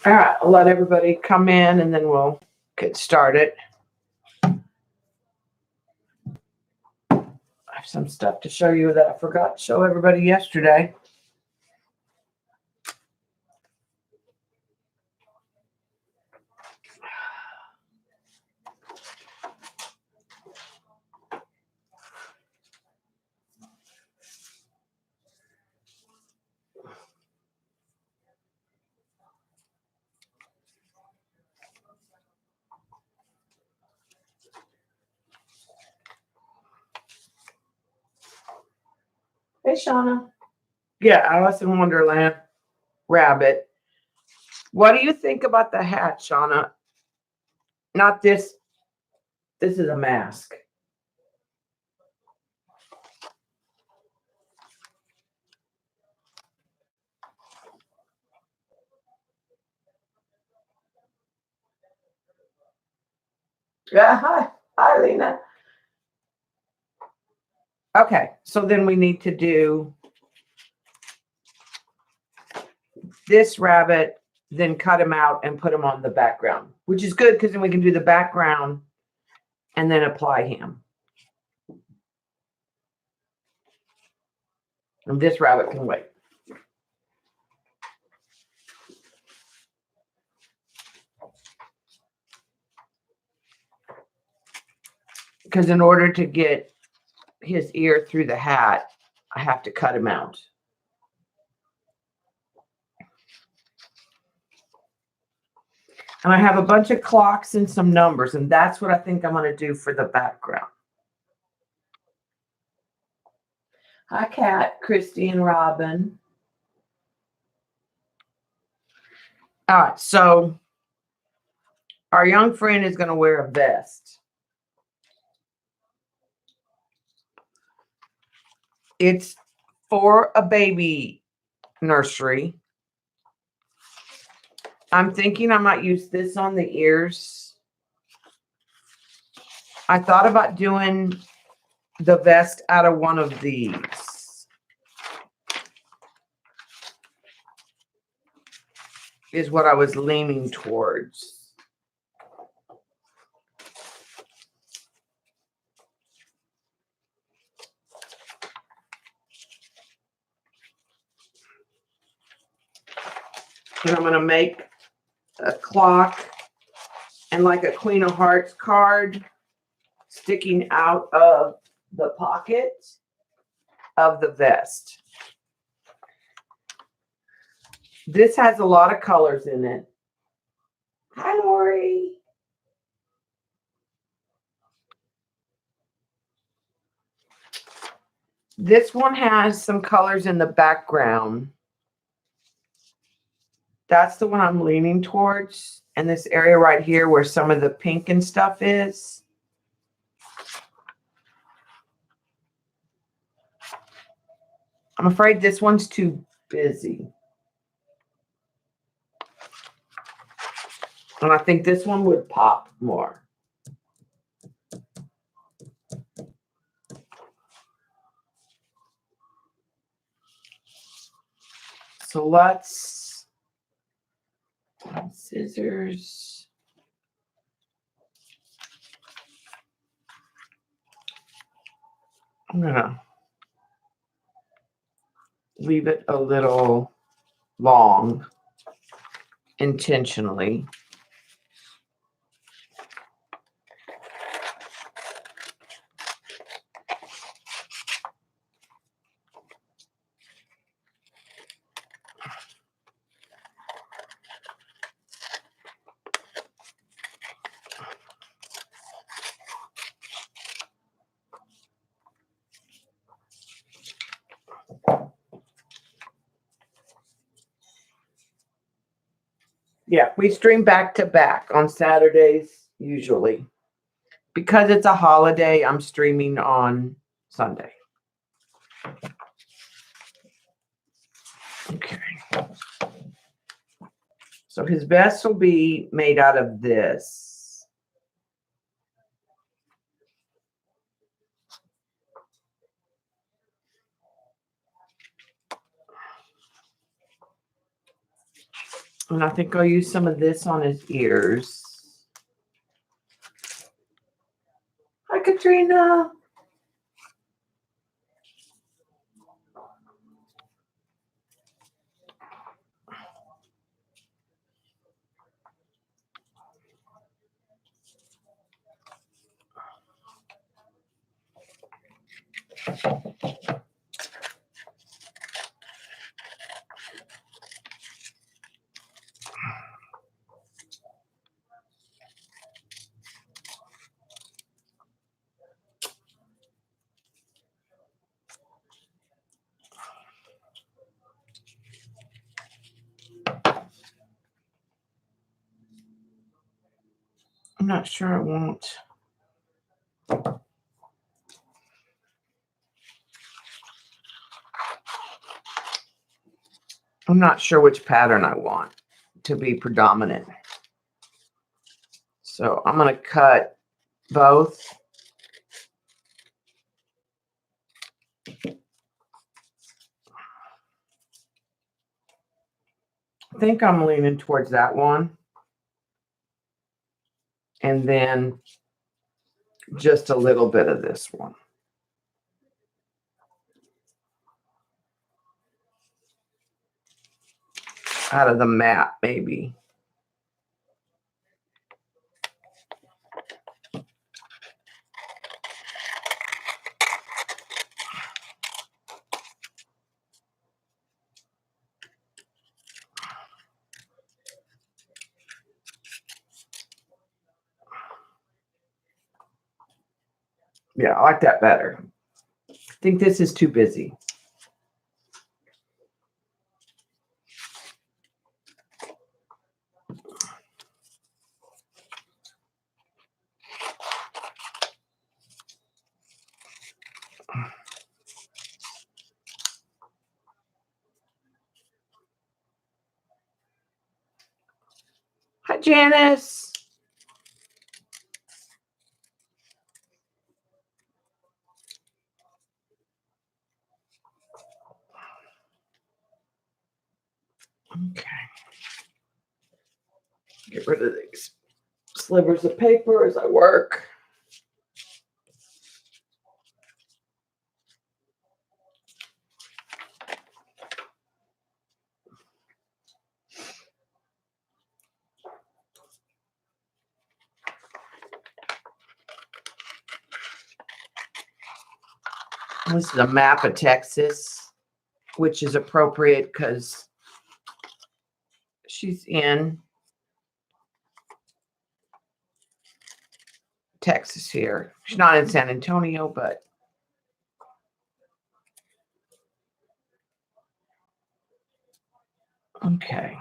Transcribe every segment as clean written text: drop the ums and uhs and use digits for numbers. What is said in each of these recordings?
All right, I'll let everybody come in and then we'll get started. I have some stuff to show you that I forgot to show everybody yesterday. Hey, Shauna. Yeah, Alice in Wonderland. Rabbit. What do you think about the hat, Shauna? Not this. This is a mask. Yeah, hi. Hi, Lena. Okay, so then we need to do this rabbit, then cut him out and put him on the background, which is good because then we can do the background and then apply him. And this rabbit can wait. Because in order to get his ear through the hat, I have to cut him out. And I have a bunch of clocks and some numbers, and that's what I think I'm going to do for the background. Hi, Kat, Christy, and Robin. All right, so our young friend is going to wear a vest. It's for a baby nursery. I'm thinking I might use this on the ears. I thought about doing the vest out of one of these. Is what I was leaning towards. And I'm going to make a clock and like a Queen of Hearts card sticking out of the pocket of the vest. This has a lot of colors in it. Hi, Lori. This one has some colors in the background. That's the one I'm leaning towards. And this area right here where some of the pink and stuff is. I'm afraid this one's too busy. And I think this one would pop more. So let's scissors. I'm gonna leave it a little long intentionally. Yeah, we stream back to back on Saturdays usually. Because it's a holiday, I'm streaming on Sunday. Okay. So his vest will be made out of this. And I think I'll use some of this on his ears. Hi, Katrina. I'm not sure I won't. I'm not sure which pattern I want to be predominant. So I'm going to cut both. I think I'm leaning towards that one. And then just a little bit of this one. Out of the map, maybe. Yeah, I like that better. I think this is too busy. Hi, Janice. Okay. Get rid of these slivers of paper as I work. This is a map of Texas, which is appropriate because she's in Texas here. She's not in San Antonio, but okay.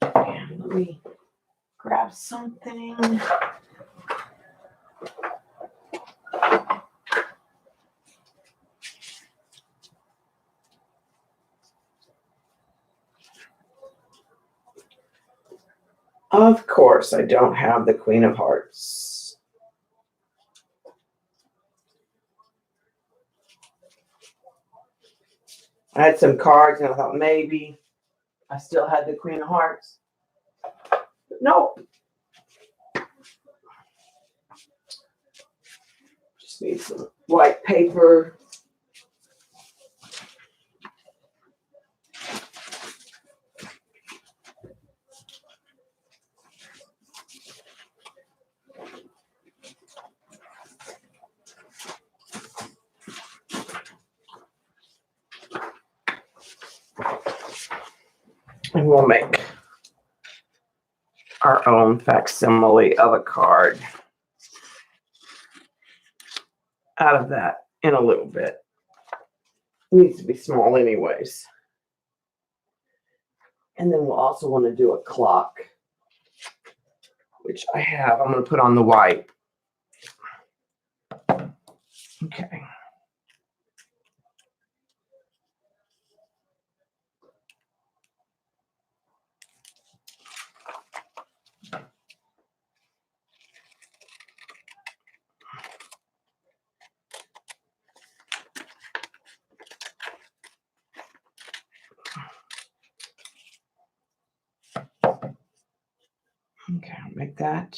And let me grab something. Of course, I don't have the Queen of Hearts. I had some cards and I thought maybe I still had the Queen of Hearts. But nope. Just need some white paper. And we'll make our own facsimile of a card out of that in a little bit. It needs to be small anyways. And then we'll also want to do a clock, which I have. I'm going to put on the white. Okay. Make that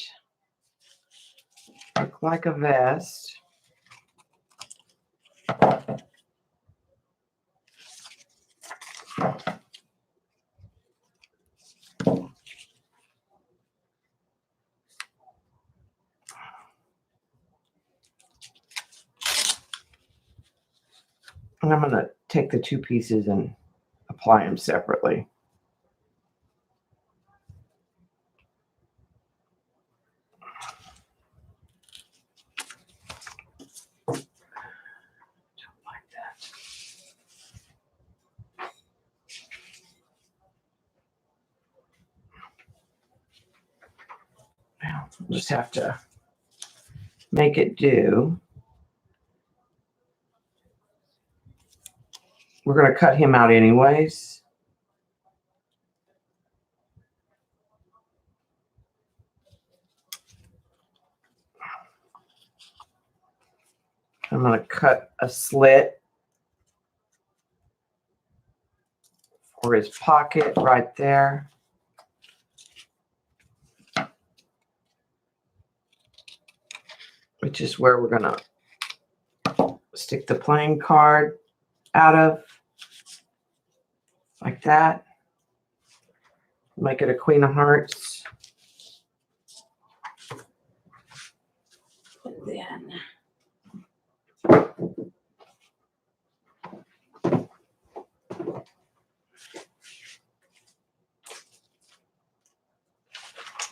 look like a vest. And I'm going to take the two pieces and apply them separately. Like that. Now, we'll just have to make it do. We're going to cut him out anyways. I'm going to cut a slit for his pocket right there. Which is where we're going to stick the playing card out of. Like that. Make it a Queen of Hearts. And then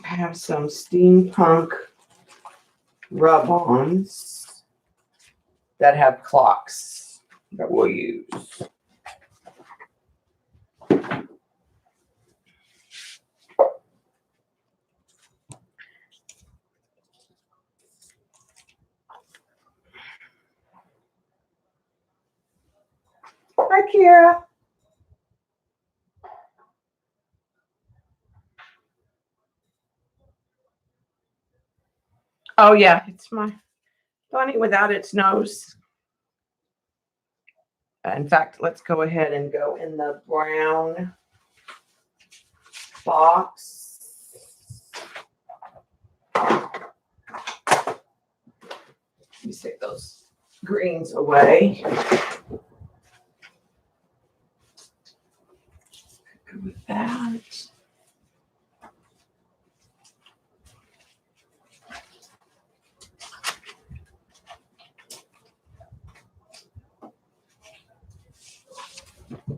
I have some steampunk rub-ons that have clocks that we'll use. Hi, Kira. Oh, yeah, it's my bunny without its nose. In fact, let's go ahead and go in the brown box. Let me take those greens away. Go with that.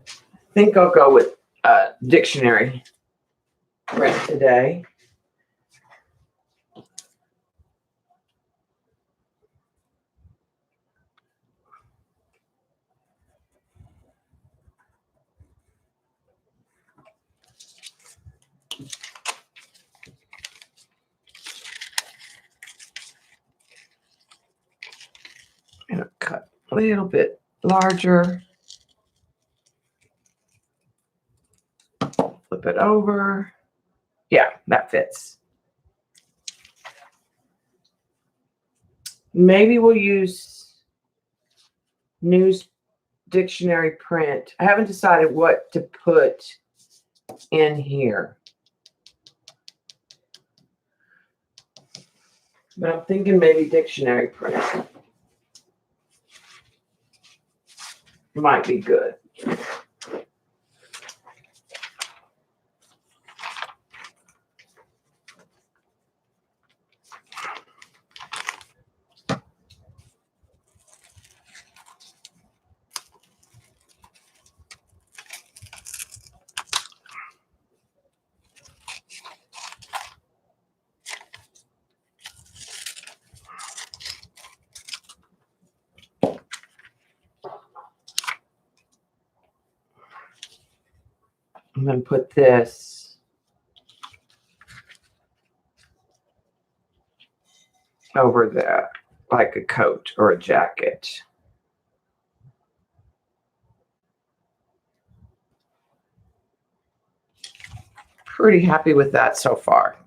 I think I'll go with dictionary print today. I'm going to cut a little bit larger. Flip it over. Yeah, that fits. Maybe we'll use news dictionary print. I haven't decided what to put in here. But I'm thinking maybe dictionary print might be good. I'm going to put this over there like a coat or a jacket. Pretty happy with that so far.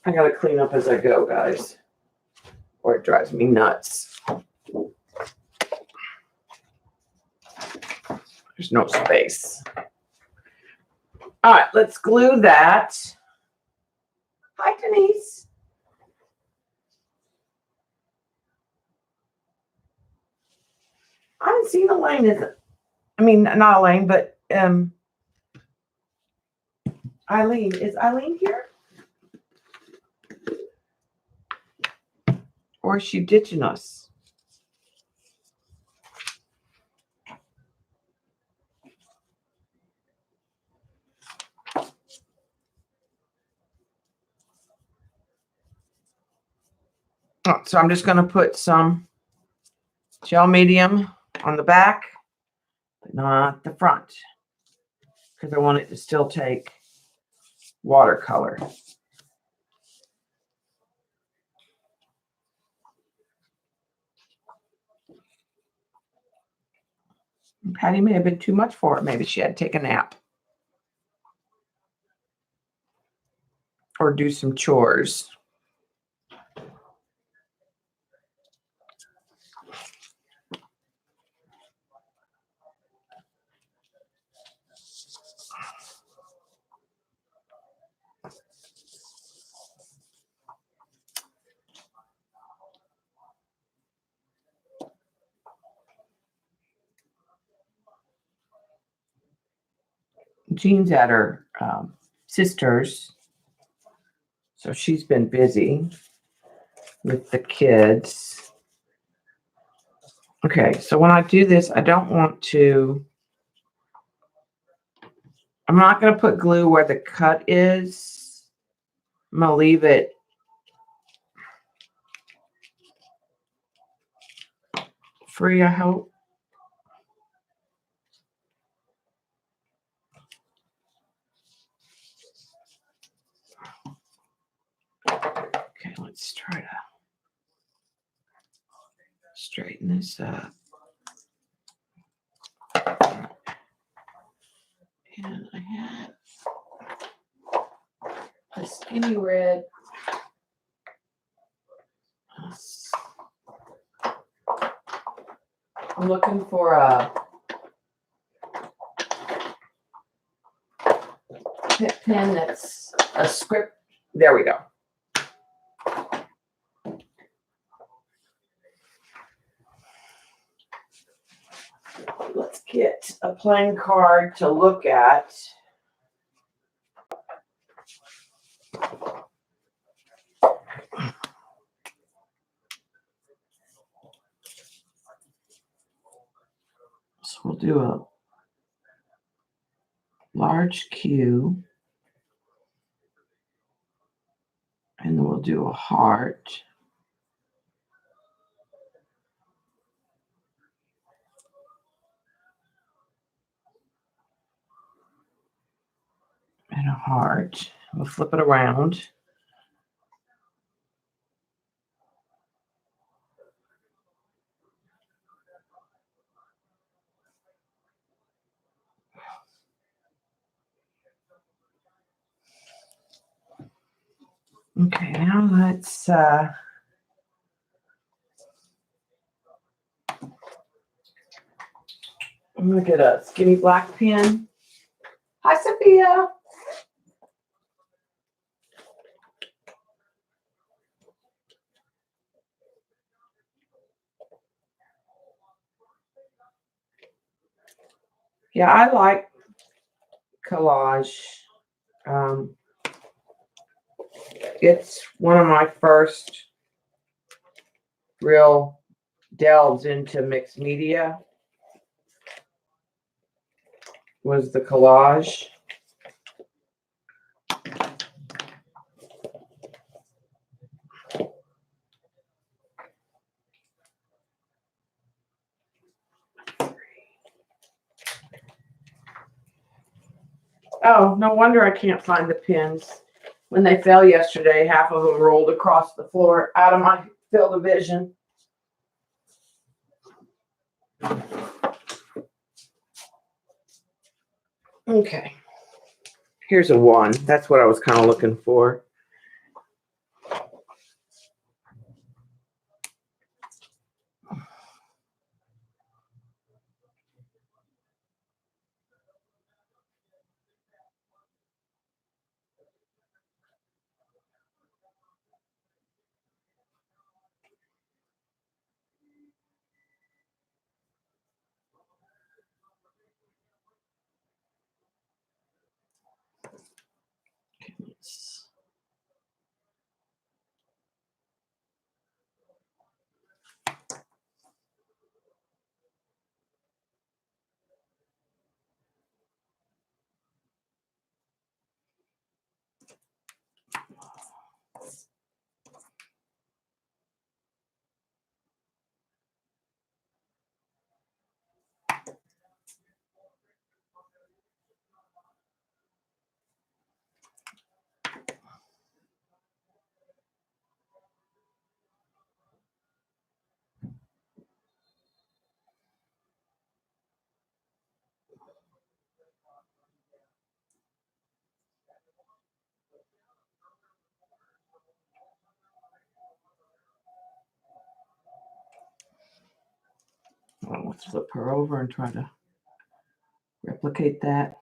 I gotta clean up as I go, guys, or it drives me nuts. There's no space. All right, let's glue that. Hi, Denise. I haven't seen Elaine. I mean, not Elaine, but Eileen. Is Eileen here? Or is she ditching us? Oh, so I'm just going to put some gel medium on the back, but not the front, because I want it to still take watercolor. Patty may have been too much for her. Maybe she had to take a nap or do some chores. Jean's at her sister's, so she's been busy with the kids. Okay, so when I do this, I don't want to, I'm not going to put glue where the cut is. I'm going to leave it free, I hope. Okay, let's try to straighten this up. And I have a skinny red. I'm looking for a pen that's a script. There we go. Let's get a playing card to look at. So we'll do a large Q, and then we'll do a heart. And a heart. We'll flip it around. Okay, now let's I'm gonna get a skinny black pen. Hi, Sophia. Yeah, I like collage. It's one of my first real delves into mixed media was the collage. Oh, no wonder I can't find the pins. When they fell yesterday, half of them rolled across the floor out of my field of vision. Okay. Here's a 1. That's what I was kind of looking for. We'll flip her over and try to replicate that.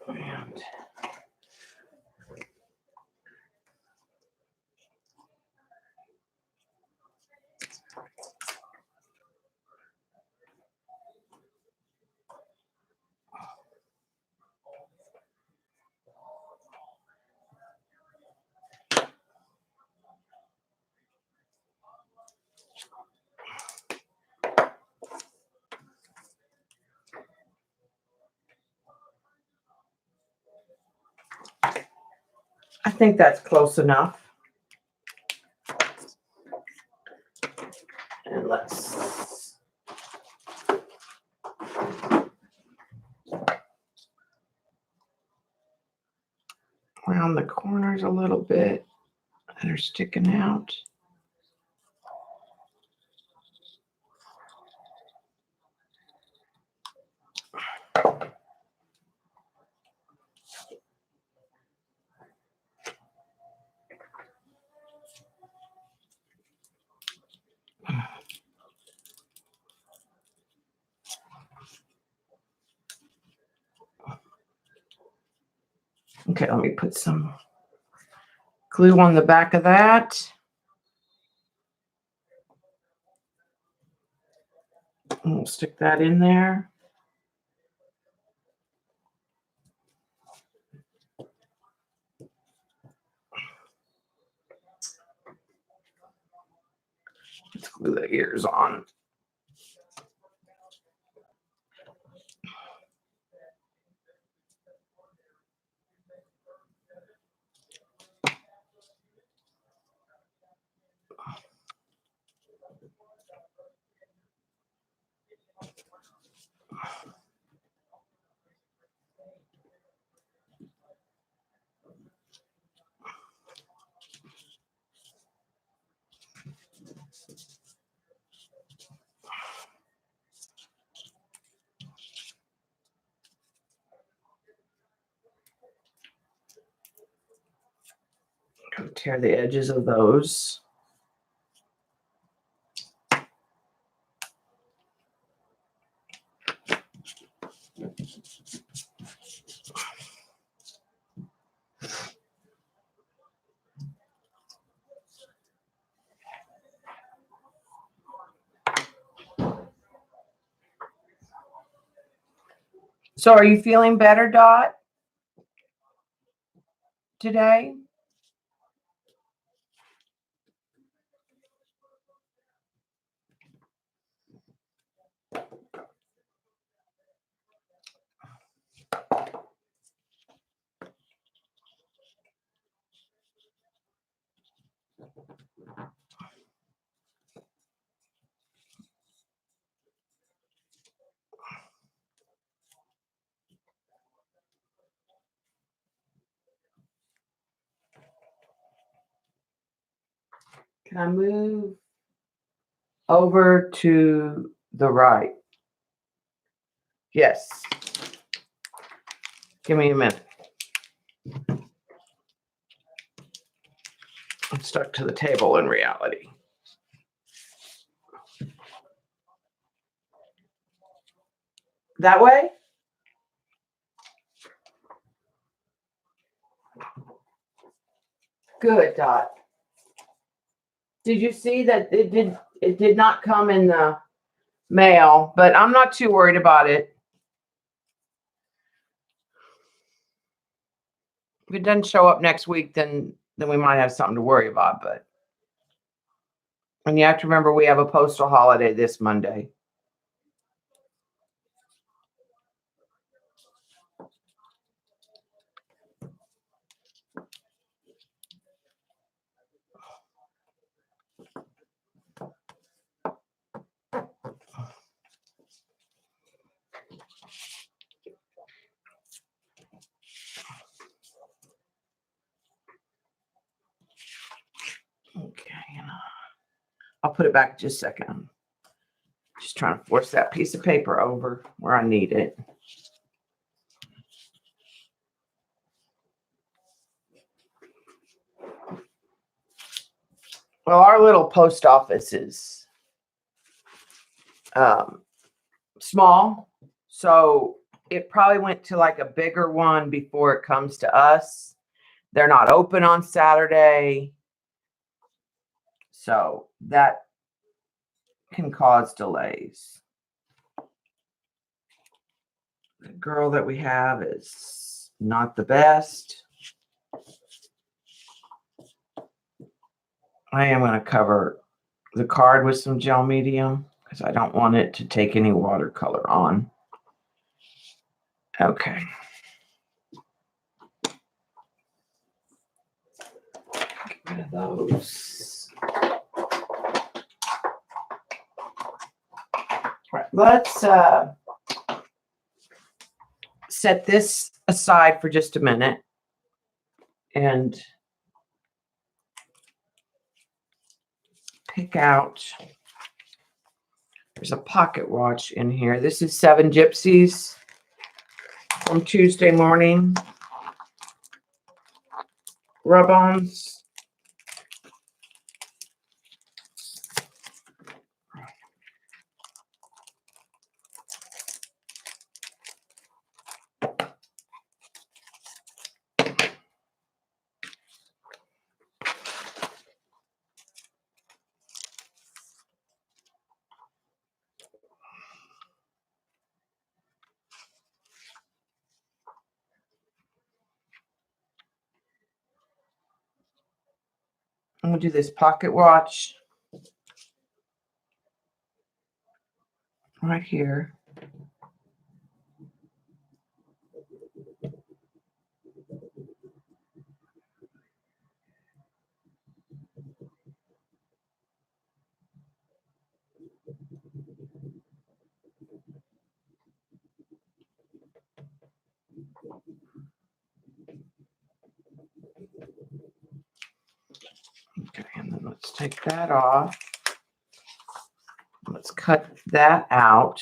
And I think that's close enough. And let's round the corners a little bit that are sticking out. Okay, let me put some glue on the back of that. And we'll stick that in there. Let's glue the ears on. Tear the edges of those. So are you feeling better, Dot, today? Can I move over to the right? Yes. Give me a minute. I'm stuck to the table in reality. That way? Good, Dot. Did you see that it did not come in the mail, but I'm not too worried about it. If it doesn't show up next week, then we might have something to worry about. But and you have to remember we have a postal holiday this Monday. Okay, I'll put it back just a second. Just trying to force that piece of paper over where I need it. Well, our little post office is small, so it probably went to like a bigger one before it comes to us. They're not open on Saturday, so that can cause delays. The girl that we have is not the best. I am going to cover the card with some gel medium because I don't want it to take any watercolor on. Okay. Get rid of those. All right, let's set this aside for just a minute and pick out. There's a pocket watch in here. This is 7 Gypsies from Tuesday morning. Rub-ons. I'm going to do this pocket watch right here. Okay, and then let's take that off. Let's cut that out.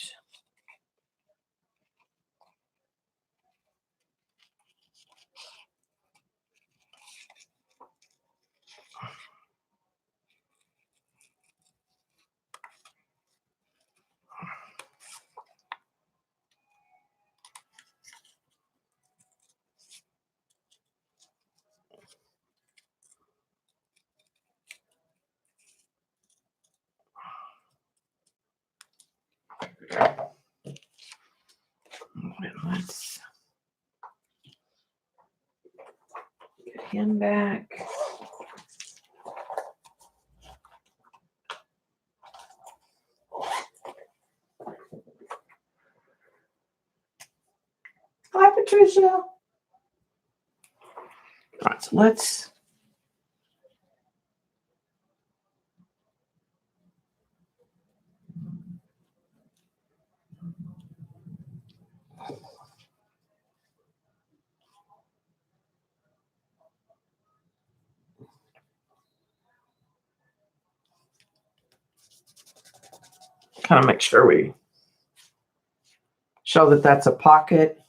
Let's get him back. Hi, Patricia. All right, so let's kind of make sure we show that that's a pocket.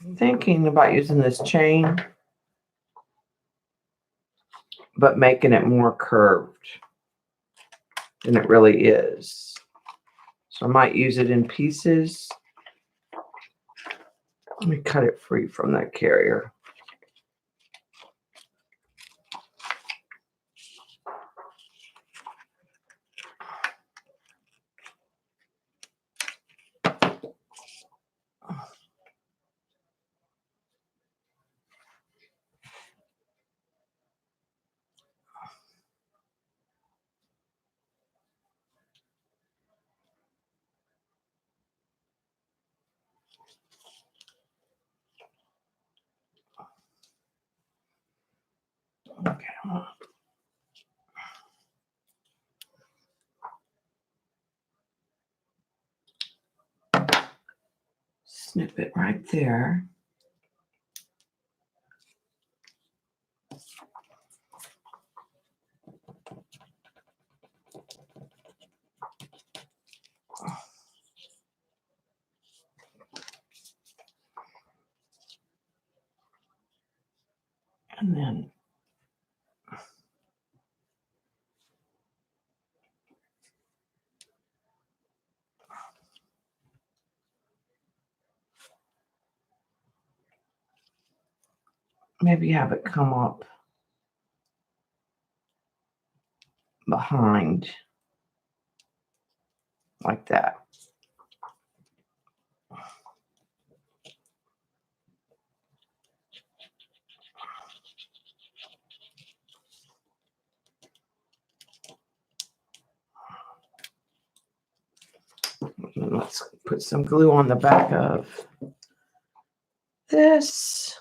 I'm thinking about using this chain, but making it more curved. than it really is. So I might use it in pieces. Let me cut it free from that carrier. Okay. Snip it right there. And then maybe have it come up behind like that. And let's put some glue on the back of this.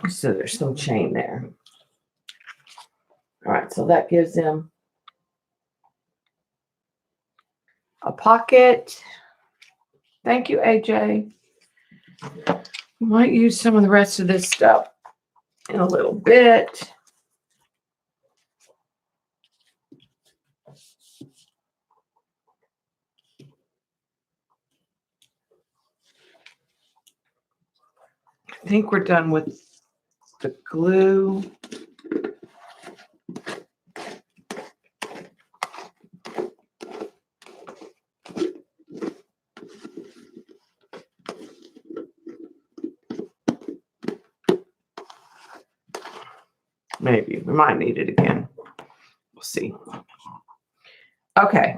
So there's some chain there. All right, so that gives them a pocket. Thank you, AJ. We might use some of the rest of this stuff in a little bit. I think we're done with the glue. Maybe we might need it again. We'll see. Okay.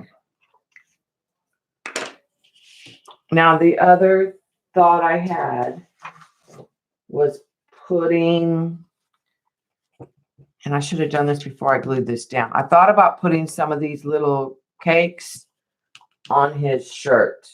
Now the other thought I had was putting, and I should have done this before I glued this down. I thought about putting some of these little cakes on his shirt.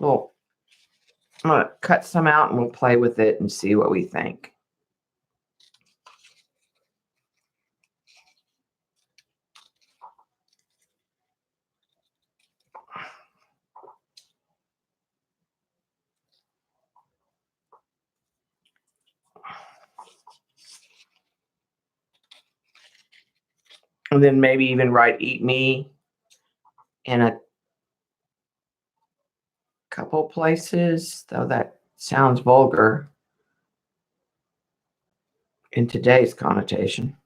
Well, I'm going to cut some out and we'll play with it and see what we think. And then maybe even write "Eat Me" in a couple places, though that sounds vulgar in today's connotation.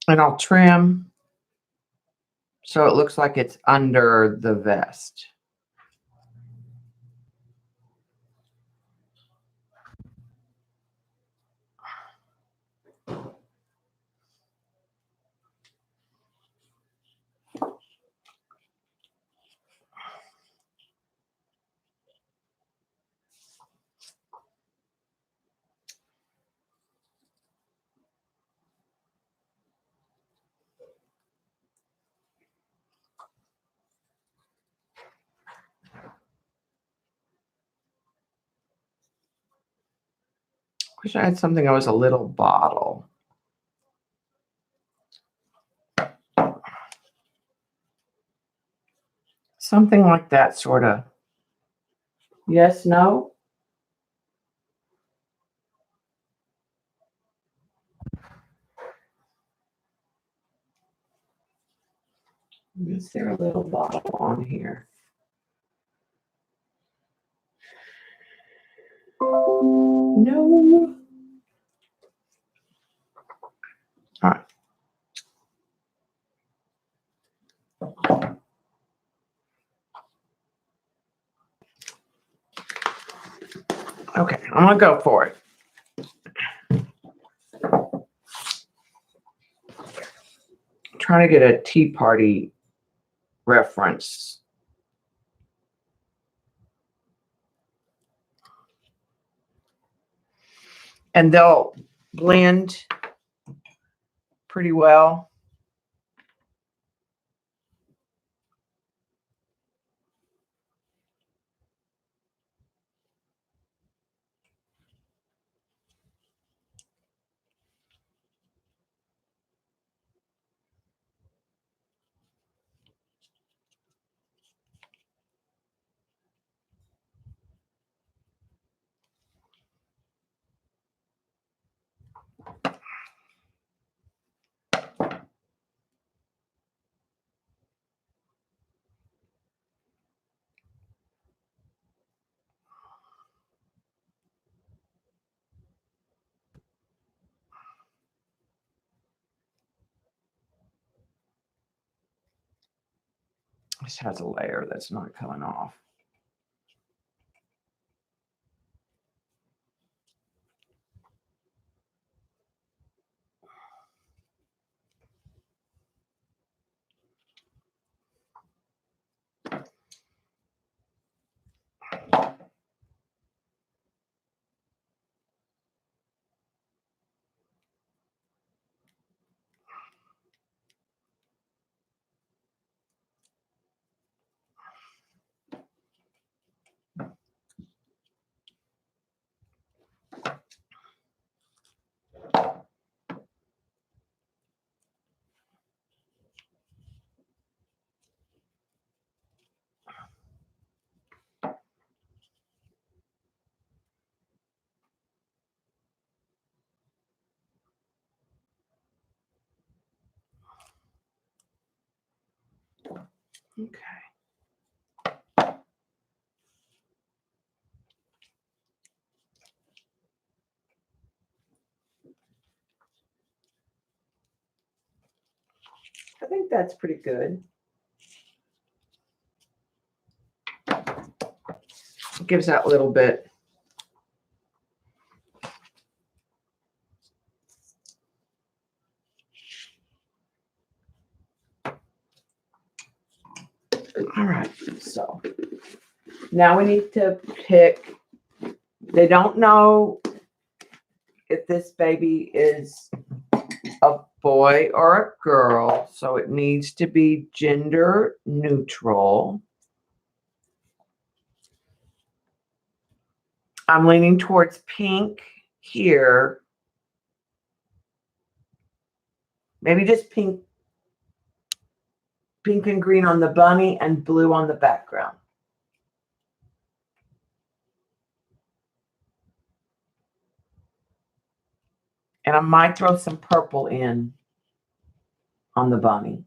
And I'll trim so it looks like it's under the vest. Wish I had something that was a little bottle. Something like that, sort of. Yes, no? Is there a little bottle on here? No. All right. Okay, I'm gonna go for it. I'm trying to get a tea party reference. And they'll blend pretty well. This has a layer that's not coming off. Okay. I think that's pretty good. It gives that little bit. All right, so now we need to pick. They don't know if this baby is a boy or a girl, so it needs to be gender neutral. I'm leaning towards pink here. Maybe just pink and green on the bunny and blue on the background. And I might throw some purple in on the bunny.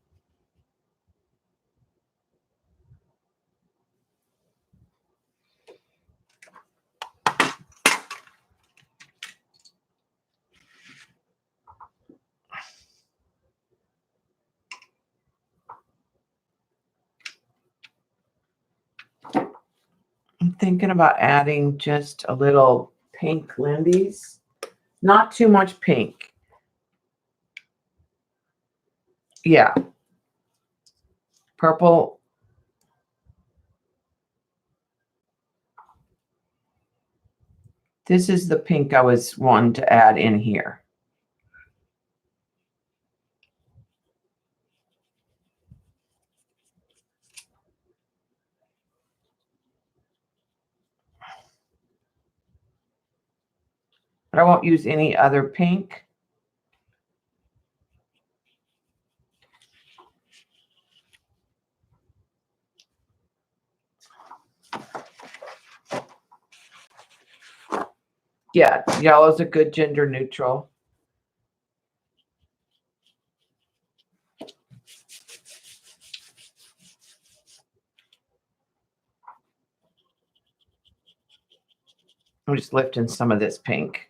thinking about adding just a little pink Lindy's. Not too much pink. Yeah. Purple. This is the pink I was wanting to add in here. But I won't use any other pink. Yeah, yellow's a good gender neutral. I'm just lifting some of this pink.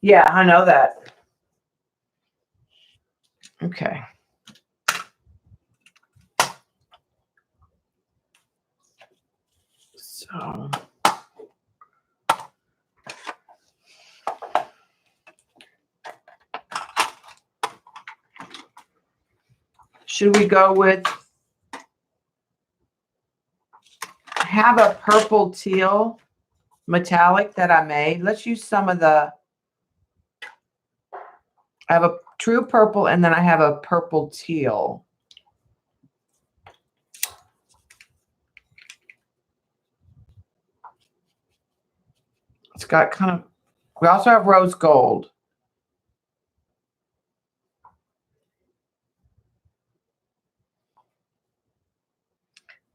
Yeah, I know that. Okay. So should we go with, have a purple teal metallic that I made? Let's use some of the, I have a true purple and then I have a purple teal. It's got kind of, we also have rose gold.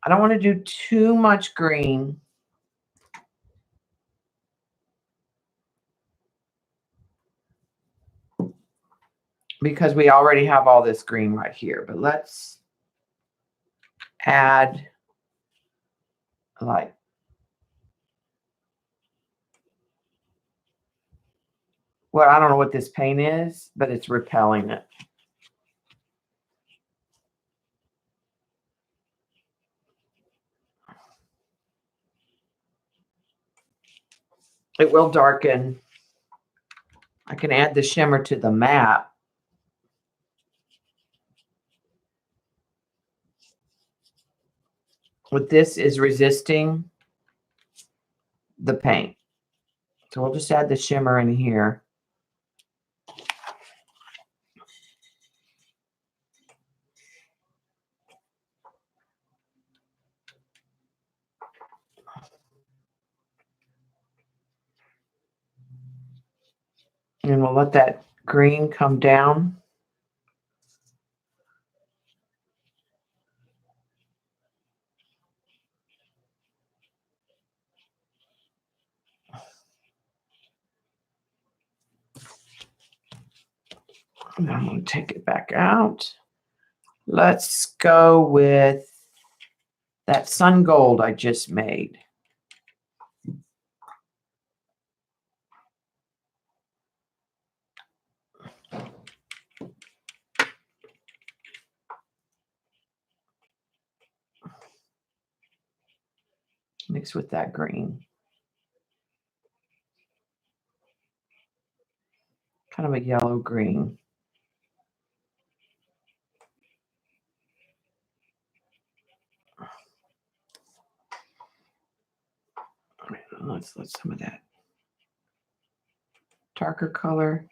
I don't want to do too much green. Because we already have all this green right here. But let's add like, well, I don't know what this paint is, but it's repelling it. It will darken. I can add the shimmer to the map. What this is resisting the paint. So we'll just add the shimmer in here. And we'll let that green come down. And I'm going to take it back out. Let's go with that sun gold I just made. Mix with that green. Kind of a yellow green. Let's let some of that darker color.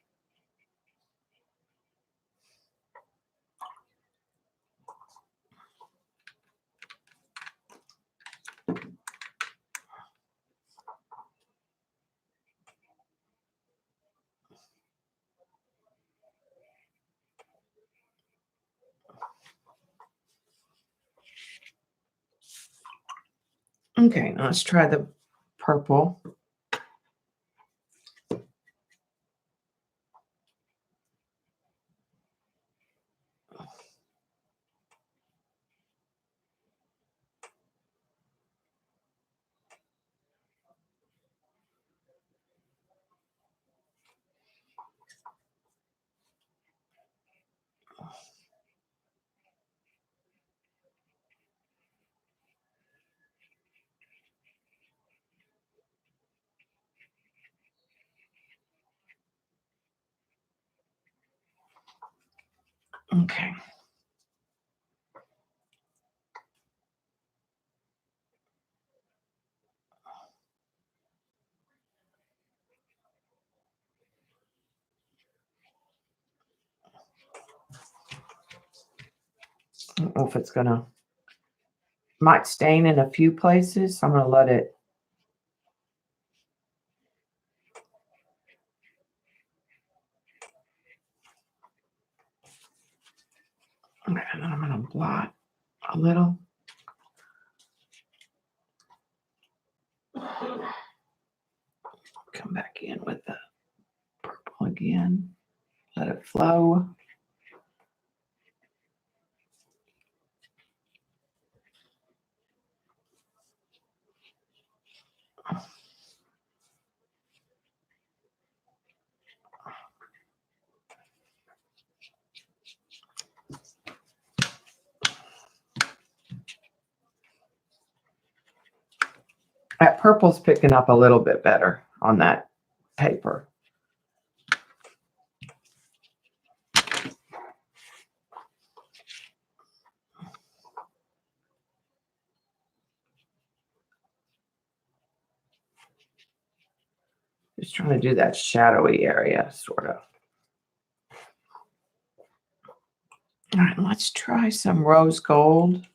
Okay, now let's try the purple. Okay. I don't know if it's gonna, might stain in a few places, so I'm gonna let it. And then I'm gonna blot a little. Come back in with the purple again. Let it flow. That purple's picking up a little bit better on that paper. Just trying to do that shadowy area, sort of. All right, let's try some rose gold.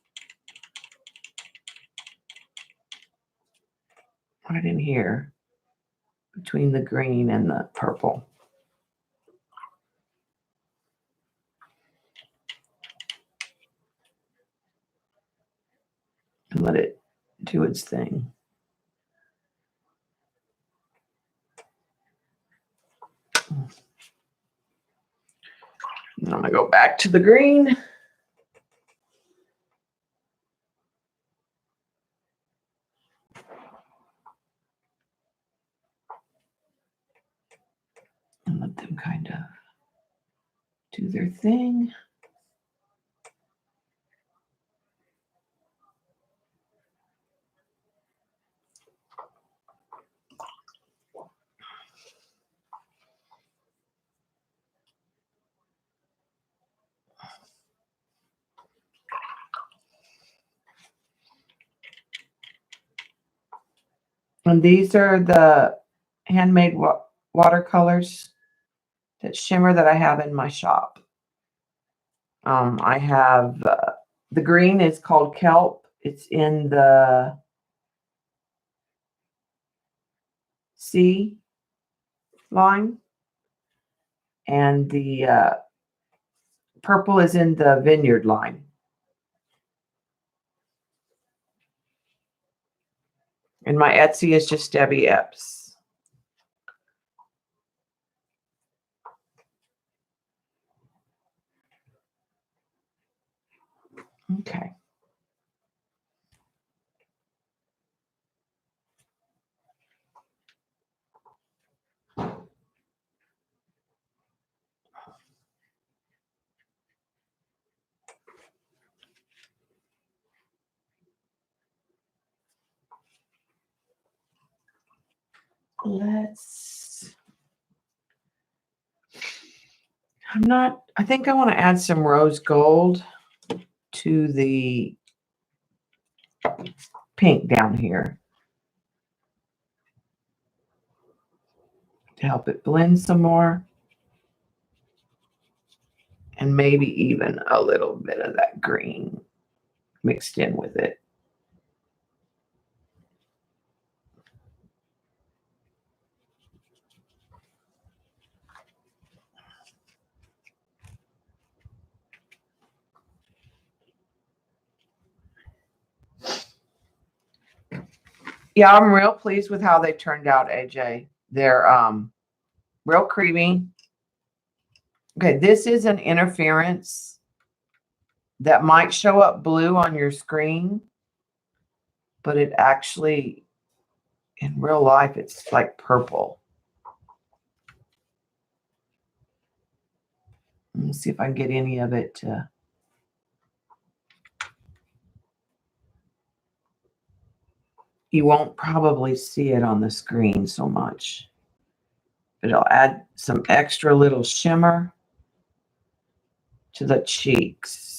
Right in here, between the green and the purple. And let it do its thing. And I'm gonna go back to the green. And let them kind of do their thing. And these are the handmade watercolors that shimmer that I have in my shop. I have the green is called Kelp. It's in the C line. And the purple is in the Vineyard line. And my Etsy is just Debbie Epps. Okay. I think I want to add some rose gold to the pink down here to help it blend some more. And maybe even a little bit of that green mixed in with it. Yeah, I'm real pleased with how they turned out, AJ. They're real creamy. Okay, this is an interference that might show up blue on your screen, but it actually, in real life, it's like purple. Let me see if I can get any of it to. You won't probably see it on the screen so much. But it'll add some extra little shimmer. to the cheeks.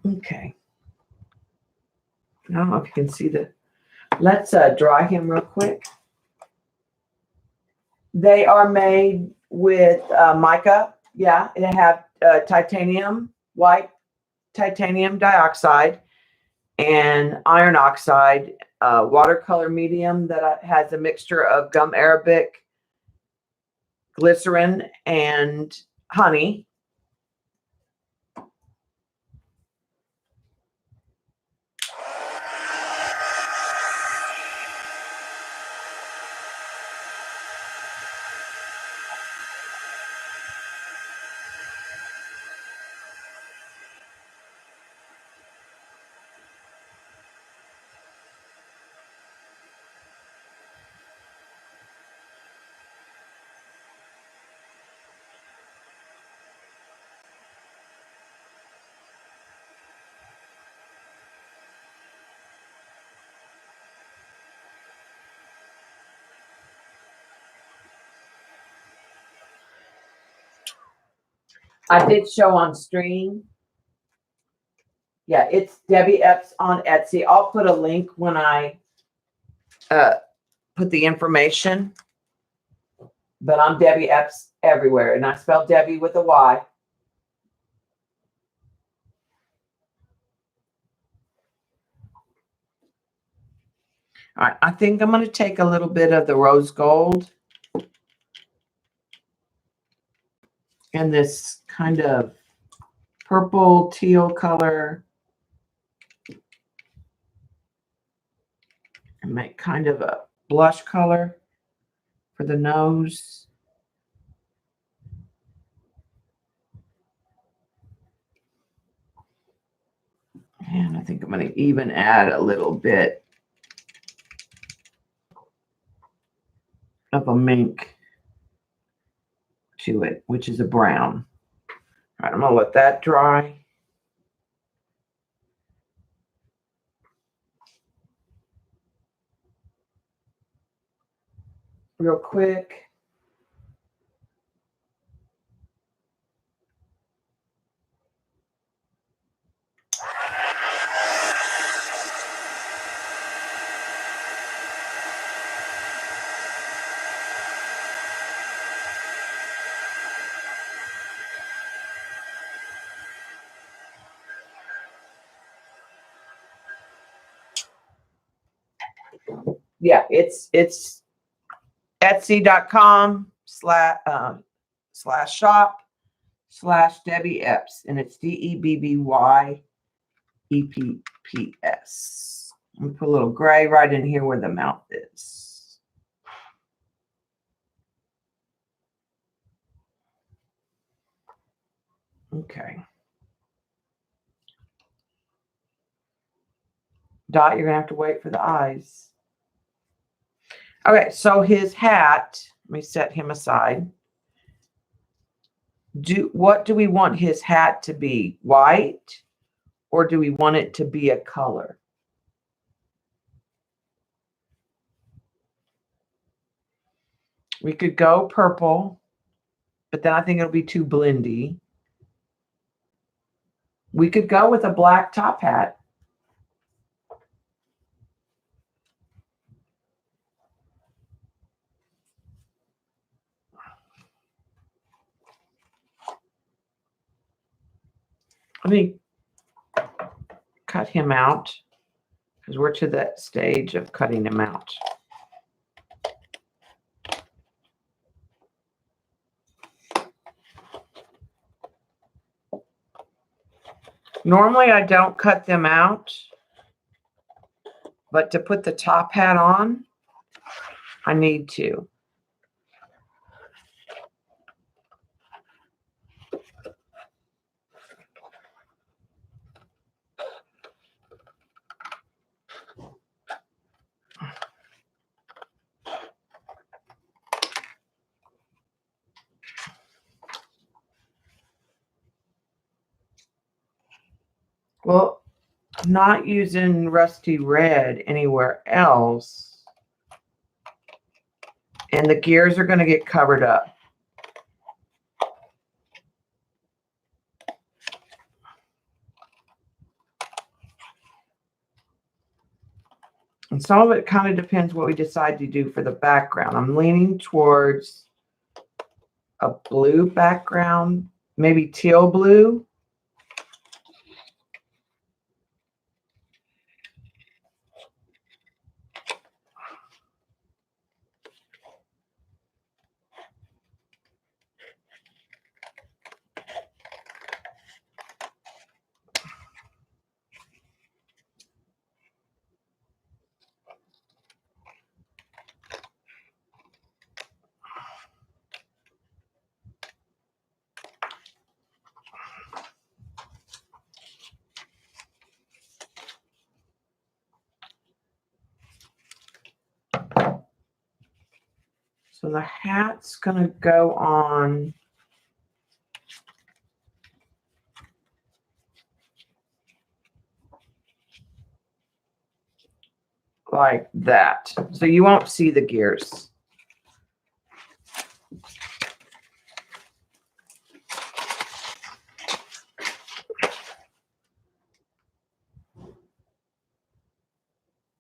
Okay. I don't know if you can see the, let's dry him real quick. They are made with mica. Yeah, they have titanium, white titanium dioxide and iron oxide, watercolor medium that has a mixture of gum arabic, glycerin, and honey. I did show on stream. Yeah, it's Debbie Epps on Etsy. I'll put a link when I put the information. But I'm Debbie Epps everywhere, and I spell Debbie with a Y. All right, I think I'm going to take a little bit of the rose gold and this kind of purple teal color and make kind of a blush color for the nose. And I think I'm going to even add a little bit of a mink to it, which is a brown. All right, I'm going to let that dry. Real quick. Yeah, it's etsy.com/shop/Debbie Epps, and it's DEBBYEPPS. I'm gonna put a little gray right in here where the mouth is. Okay. Dot, you're gonna have to wait for the eyes. Okay, so his hat, let me set him aside. What do we want his hat to be? White, or do we want it to be a color? We could go purple, but then I think it'll be too blendy. We could go with a black top hat. Let me cut him out because we're to that stage of cutting him out. Normally I don't cut them out, but to put the top hat on, I need to. Well, I'm not using rusty red anywhere else. And the gears are going to get covered up. And some of it kind of depends what we decide to do for the background. I'm leaning towards a blue background, maybe teal blue. So the hat's going to go on like that. So you won't see the gears.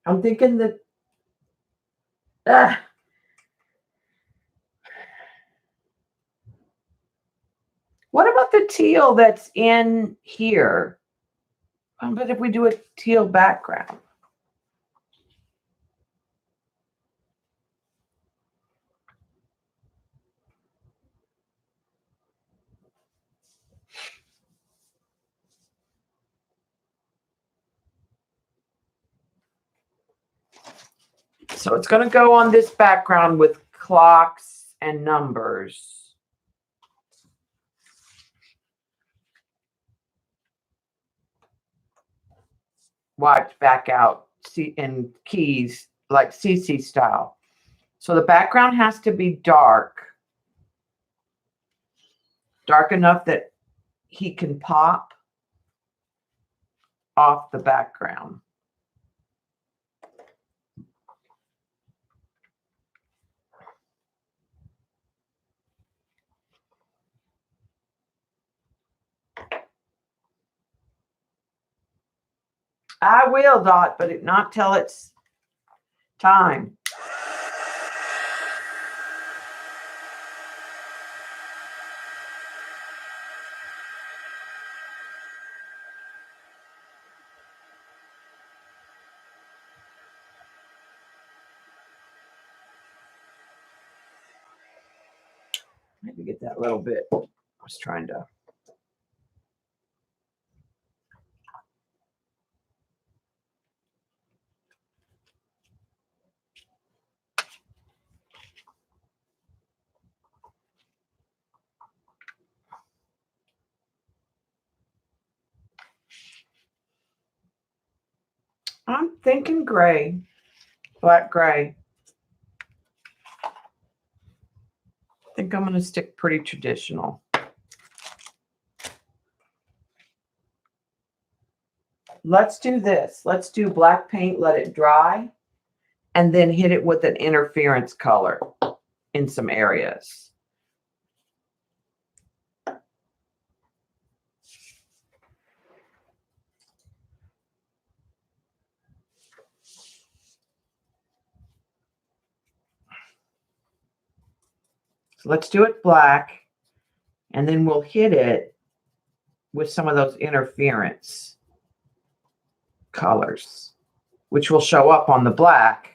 I'm thinking that what about the teal that's in here? But if we do a teal background. So it's going to go on this background with clocks and numbers. Wiped back out in keys like CC style. So the background has to be dark. Dark enough that he can pop off the background. I will, Dot, but not till it's time. Maybe get that little bit. I was trying to. I'm thinking gray, black gray. I think I'm going to stick pretty traditional. Let's do this. Let's do black paint, let it dry, and then hit it with an interference color in some areas. So let's do it black, and then we'll hit it with some of those interference colors, which will show up on the black.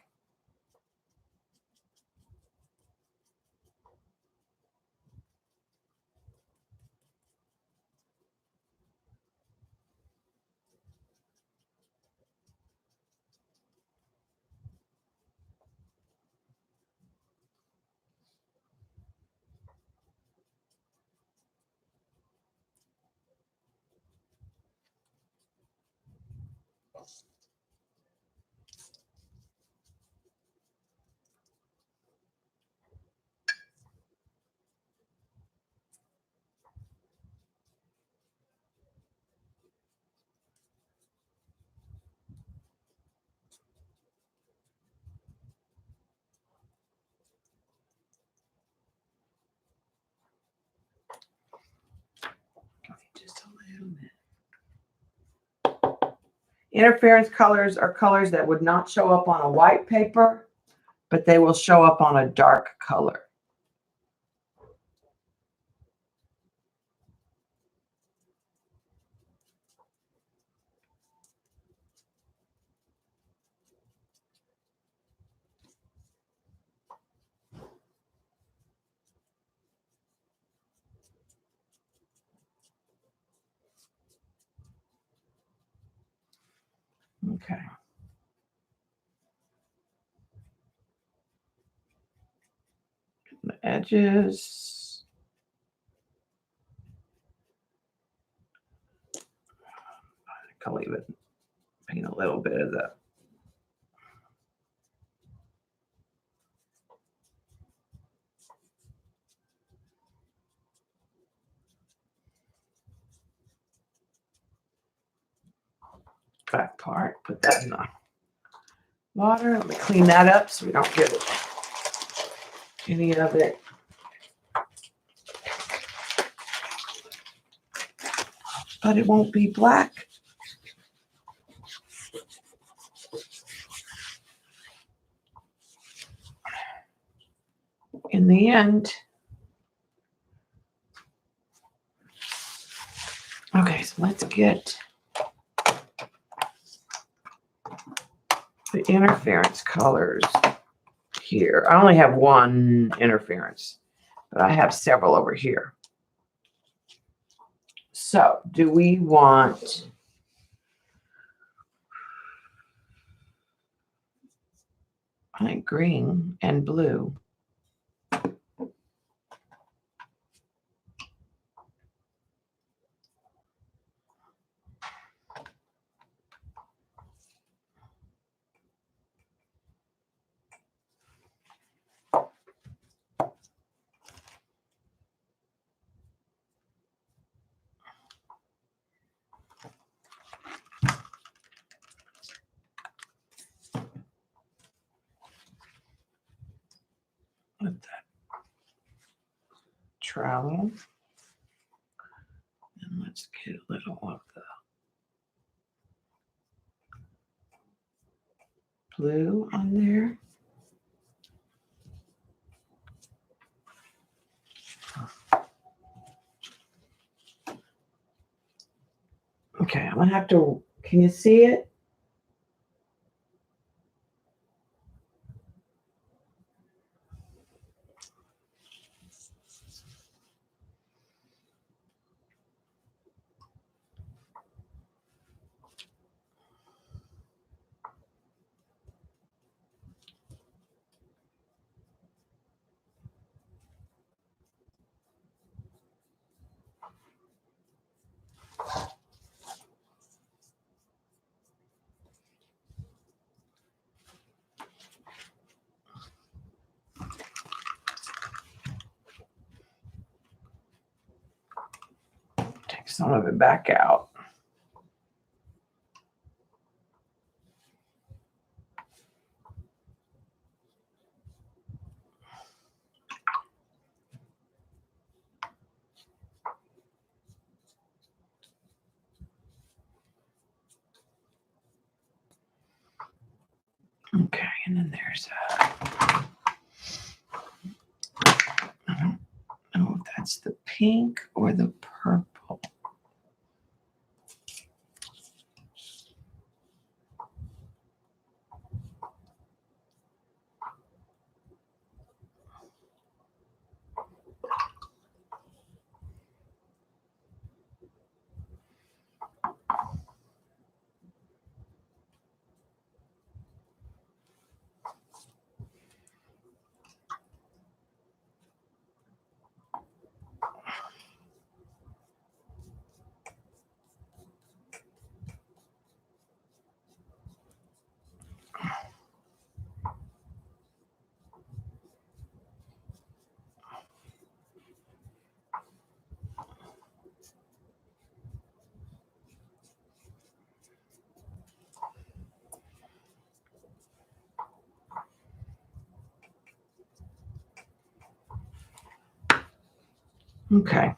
Interference colors are colors that would not show up on a white paper, but they will show up on a dark color. Okay. The edges. I'll leave it. Paint a little bit of the back part. Put that in the water. Let me clean that up so we don't get any of it. But it won't be black. In the end. Okay, so let's get the interference colors here. I only have one interference, but I have several over here. So do we want I think green and blue? With that trowel. And let's get a little of the blue on there. Okay, I'm gonna have to, can you see it? Take some of it back out. Okay, and then there's I don't know if that's the pink or the purple. Okay.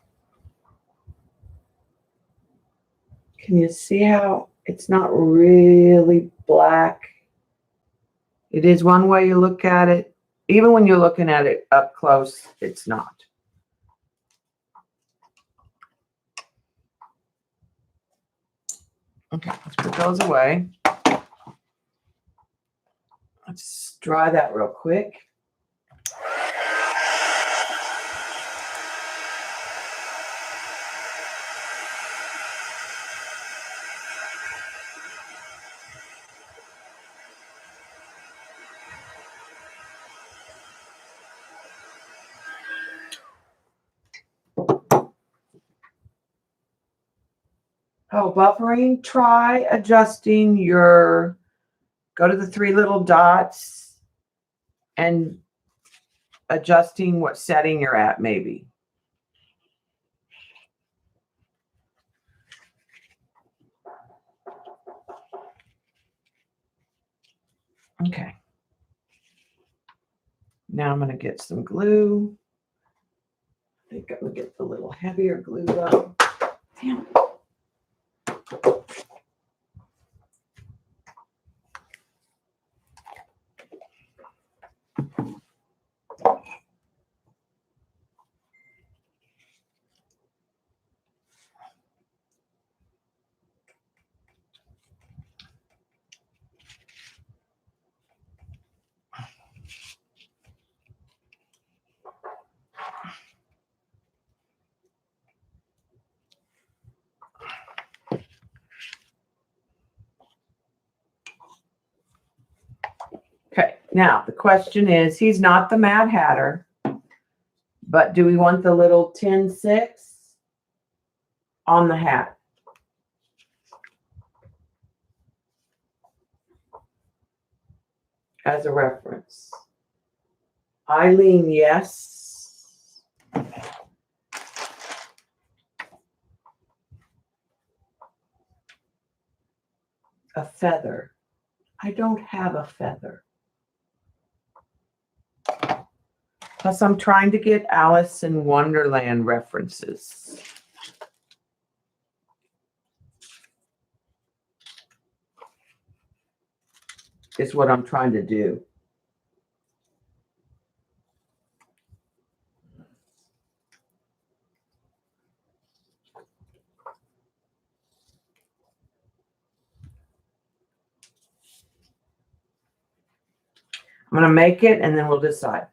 Can you see how It's not really black. It is one way you look at it. Even when you're looking at it up close, it's not. Okay, let's put those away. Let's dry that real quick. Oh, buffering, try adjusting your, go to the three little dots and adjusting what setting you're at, maybe. Okay. Now I'm going to get some glue. I think I'm going to get the little heavier glue though. Damn. Okay, now the question is, he's not the Mad Hatter, but do we want the little 10-6 on the hat? As a reference. I lean yes. A feather. I don't have a feather. Plus, I'm trying to get Alice in Wonderland references. Is what I'm trying to do. I'm going to make it and then we'll decide.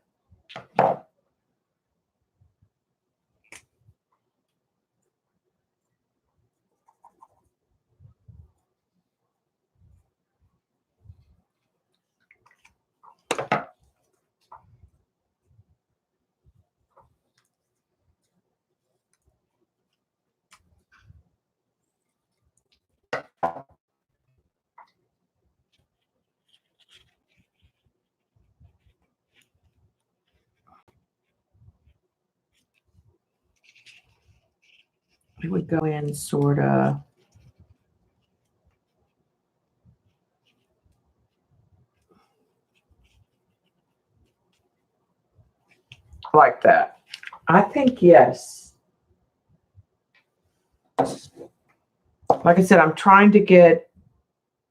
We would go in sort of like that. I think yes. Like I said, I'm trying to get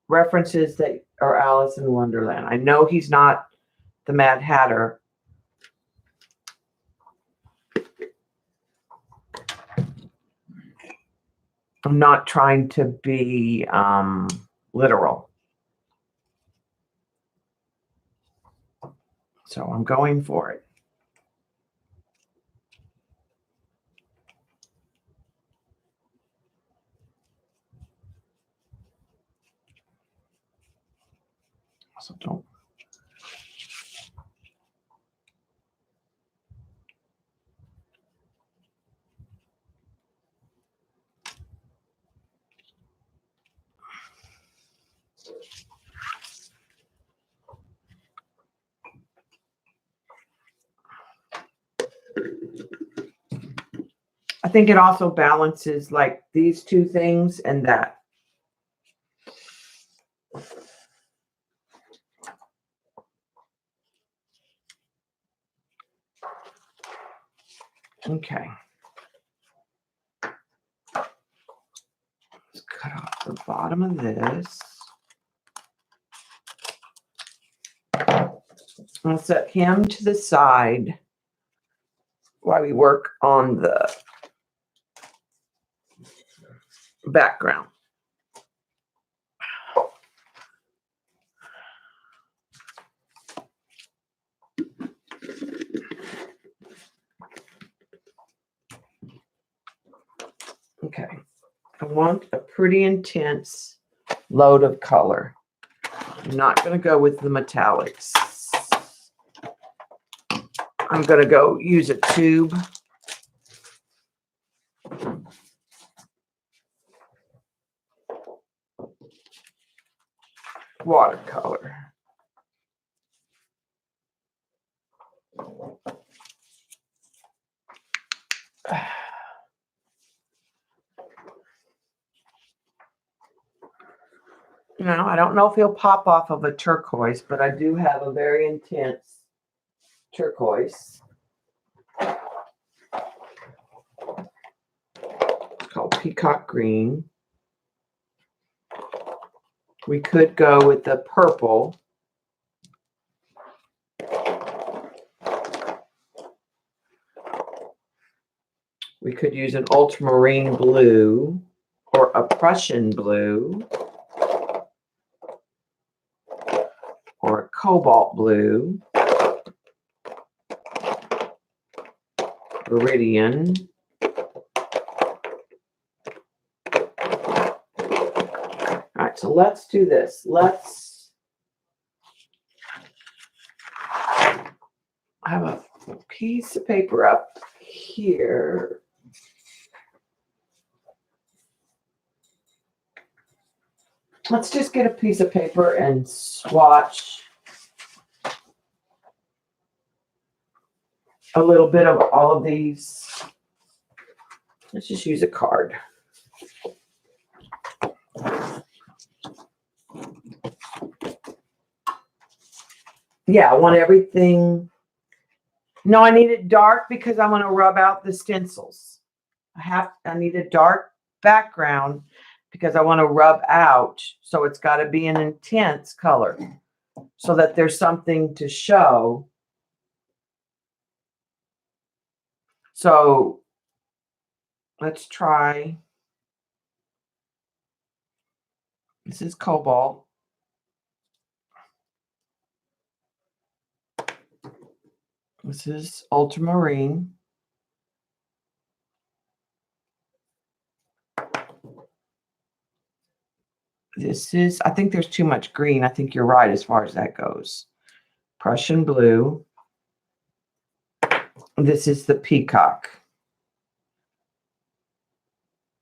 references that are Alice in Wonderland. I know he's not the Mad Hatter. I'm not trying to be literal. So I'm going for it. So don't. I think it also balances like these two things and that. Okay. Let's cut off the bottom of this. I'll set him to the side while we work on the background. Okay, I want a pretty intense load of color. I'm not going to go with the metallics. I'm going to go use a tube. Watercolor. You know, I don't know if he'll pop off of a turquoise, but I do have a very intense turquoise. It's called Peacock Green. We could go with the purple. We could use an ultramarine blue or a Prussian blue or a cobalt blue. Viridian. All right, so let's do this. Let's have a piece of paper up here. Let's just get a piece of paper and swatch a little bit of all of these. Let's just use a card. Yeah, I want everything. No, I need it dark because I want to rub out the stencils. I need a dark background because I want to rub out. So it's got to be an intense color so that there's something to show. So let's try. This is cobalt. This is ultramarine. This is, I think there's too much green. I think you're right as far as that goes. Prussian blue. This is the peacock,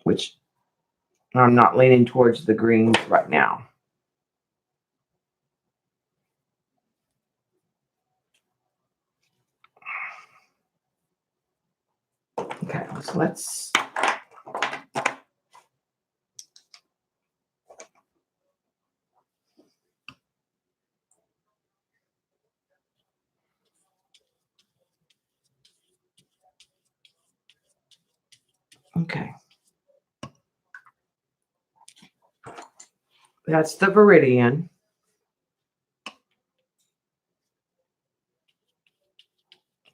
which I'm not leaning towards the greens right now. Okay, so let's okay. That's the Viridian.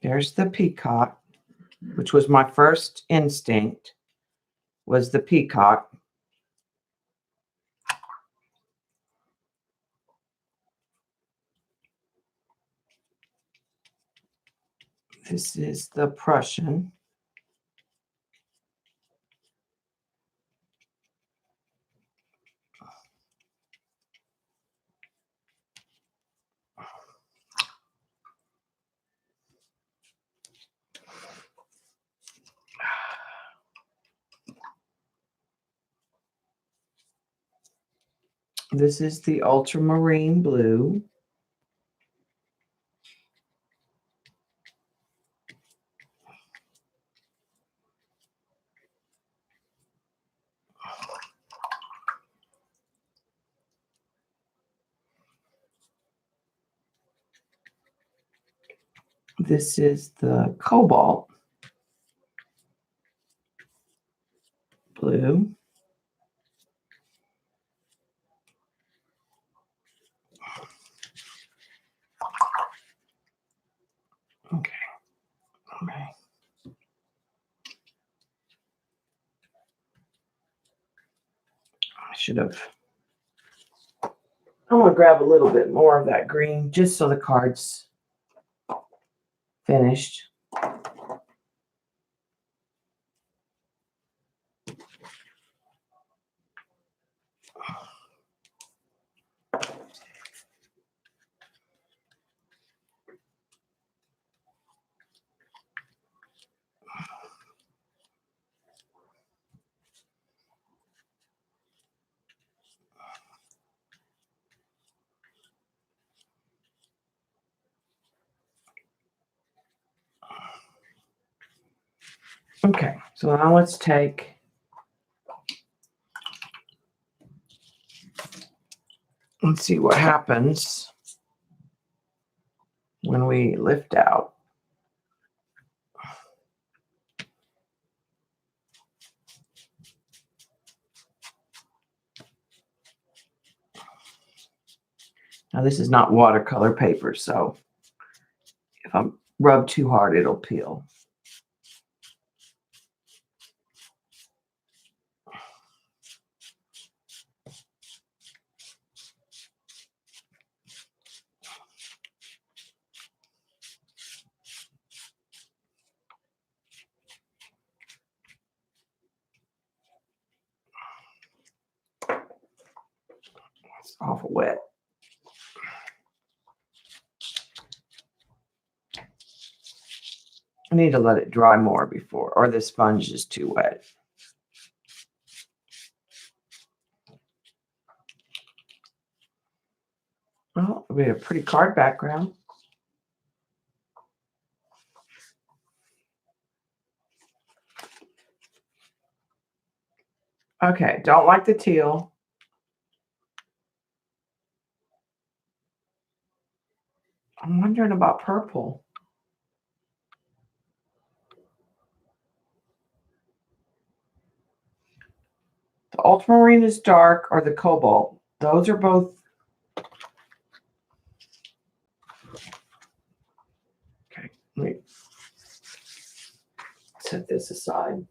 There's the peacock, which was my first instinct, was the peacock. This is the Prussian. This is the ultramarine blue. This is the cobalt blue. Okay. I should have. I'm going to grab a little bit more of that green just so the card's finished. Okay, so now let's take let's see what happens when we lift out. Now this is not watercolor paper, so if I rub too hard, it'll peel. It's awful wet. I need to let it dry more before, or the sponge is too wet. Well, we have a pretty card background. Okay, don't like the teal. I'm wondering about purple. The ultramarine is dark, or the cobalt. Those are both. Okay, let me set this aside.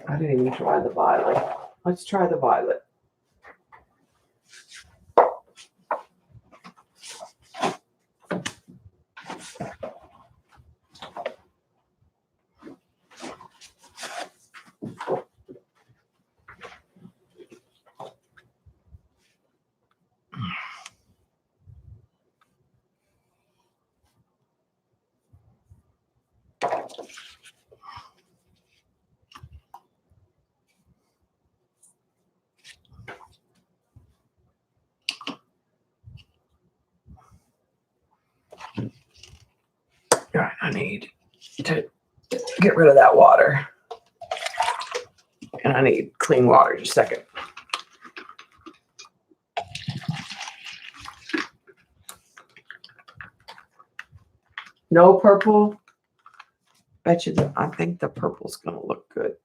I didn't even try the violet. Let's try the violet. All right, I need to get rid of that water. And I need clean water. Just a second. No purple. Bet you I think the purple's going to look good.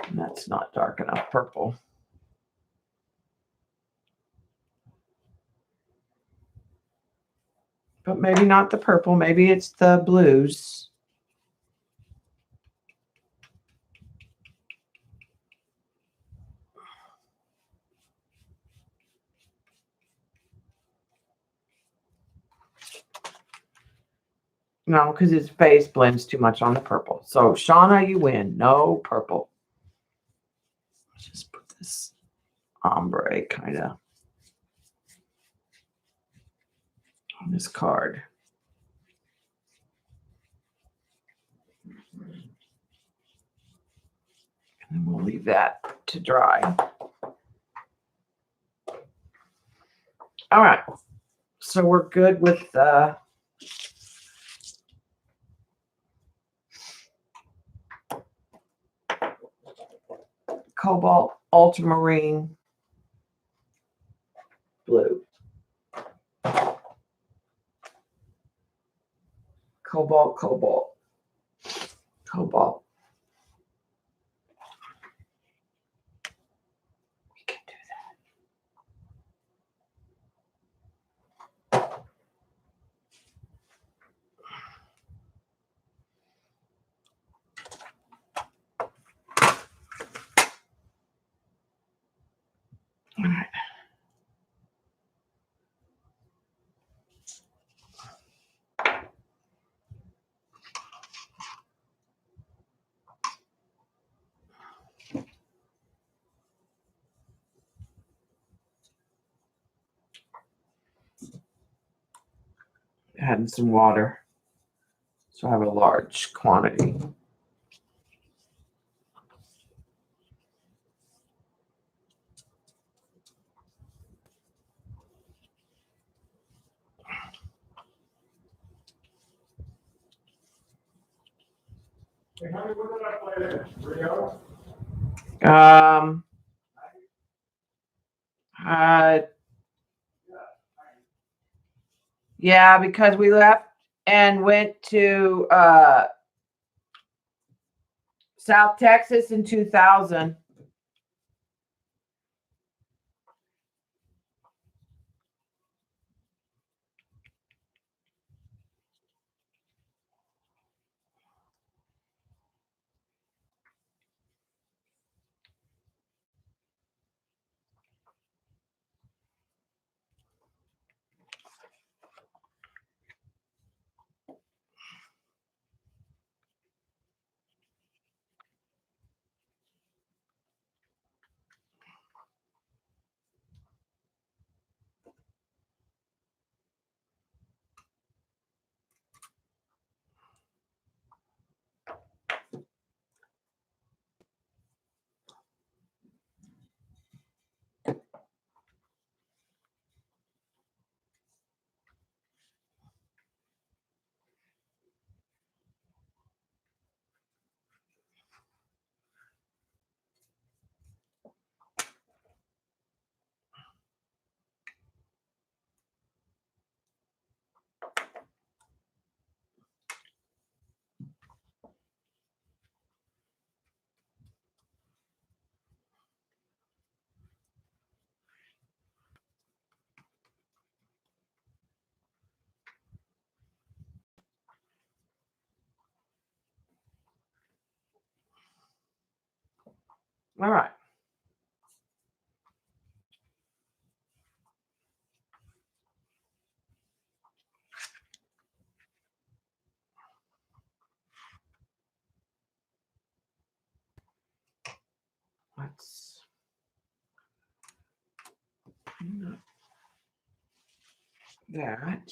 And that's not dark enough purple. But maybe not the purple. Maybe it's the blues. No, because his face blends too much on the purple. So, Shauna, you win. No purple. Just put this ombre kind of on this card. And then we'll leave that to dry. All right. So we're good with cobalt, ultramarine, blue. Cobalt, cobalt, cobalt. We can do that. All right. Adding some water. So I have a large quantity. Hey, honey, what did I play there? Rio? Uh, yeah, because we left and went to South Texas in 2000. All right. Let's clean up that.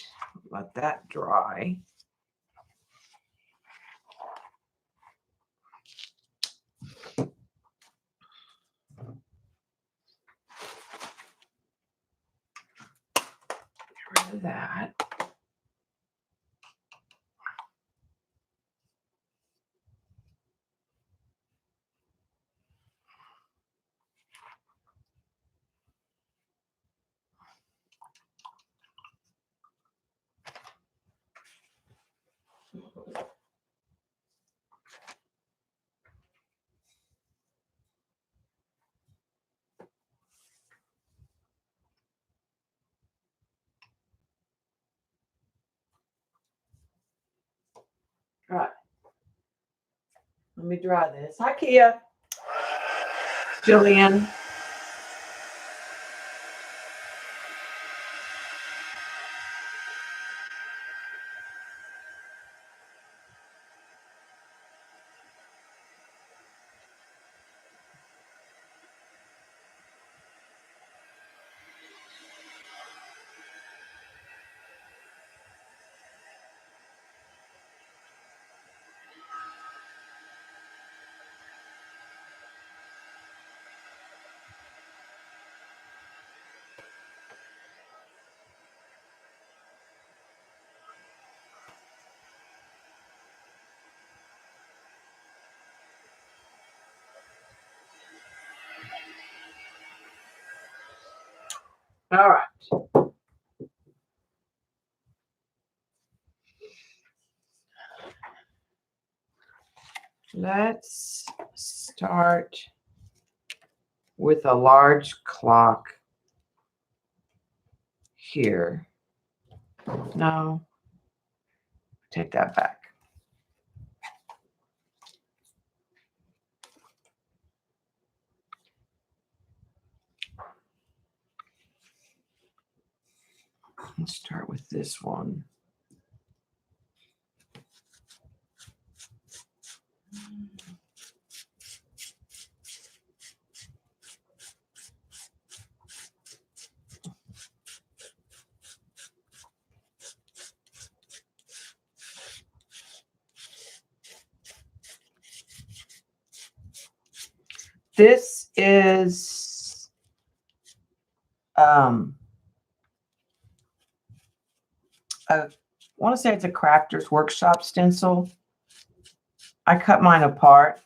Let that dry. Get rid of that. All right. Let me dry this. Hi, Kia. Jillian. All right. Let's start with a large clock here. No, take that back. Let's start with this one. This is I want to say it's a crafter's workshop stencil. I cut mine apart.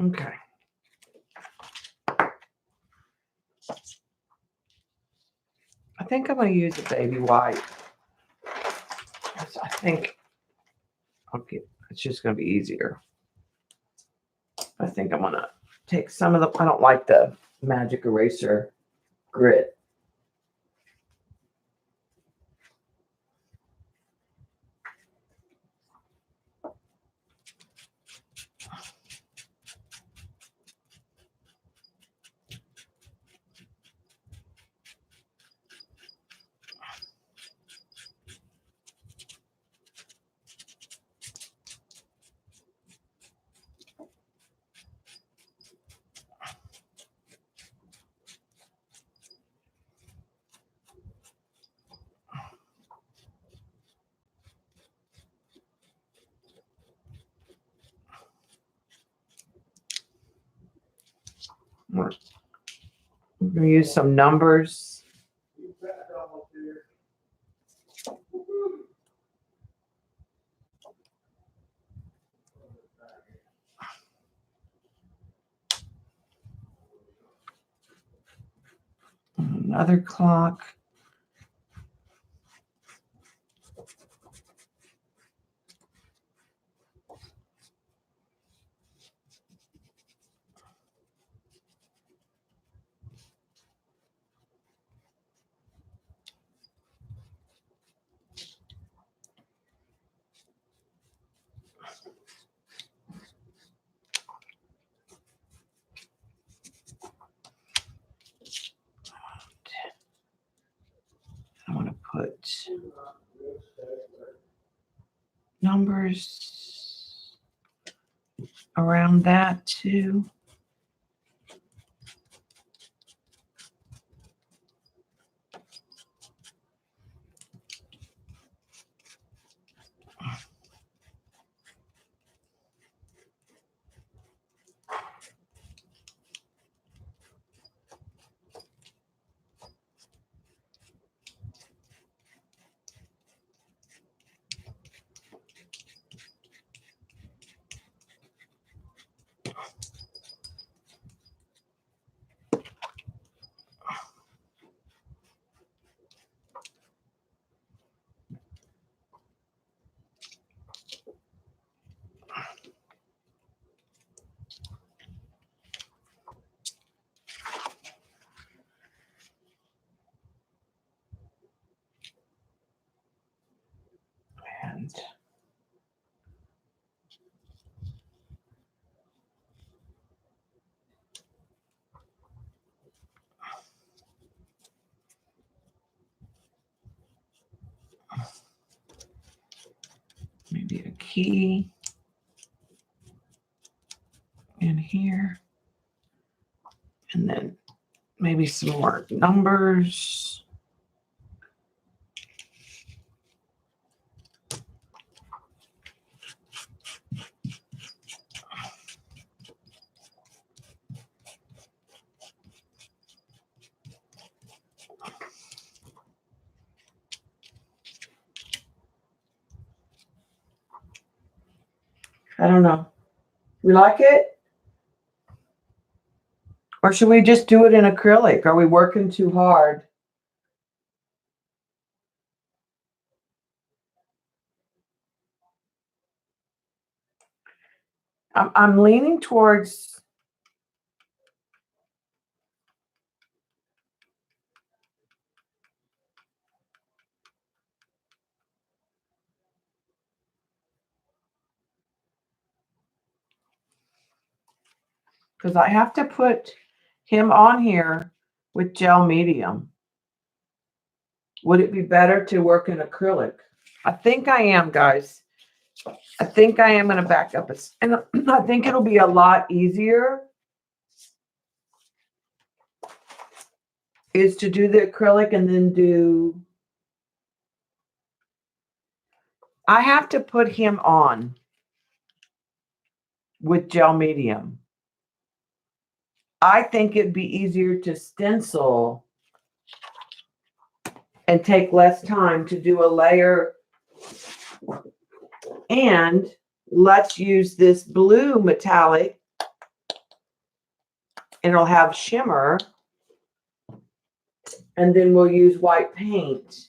Okay. I think I'm going to use a baby white. I think it's just going to be easier. I think I'm going to take some of the, I don't like the magic eraser grit. We're going to use some numbers. Another clock. I want to put numbers around that too. And maybe a key in here. And then maybe some more numbers. I don't know. We like it? Or should we just do it in acrylic? Are we working too hard? I'm leaning towards because I have to put him on here with gel medium. Would it be better to work in acrylic? I think I am, guys. I think I am going to back up. And I think it'll be a lot easier is to do the acrylic and then do... I have to put him on with gel medium. I think it'd be easier to stencil and take less time to do a layer. And let's use this blue metallic. It'll have shimmer. And then we'll use white paint.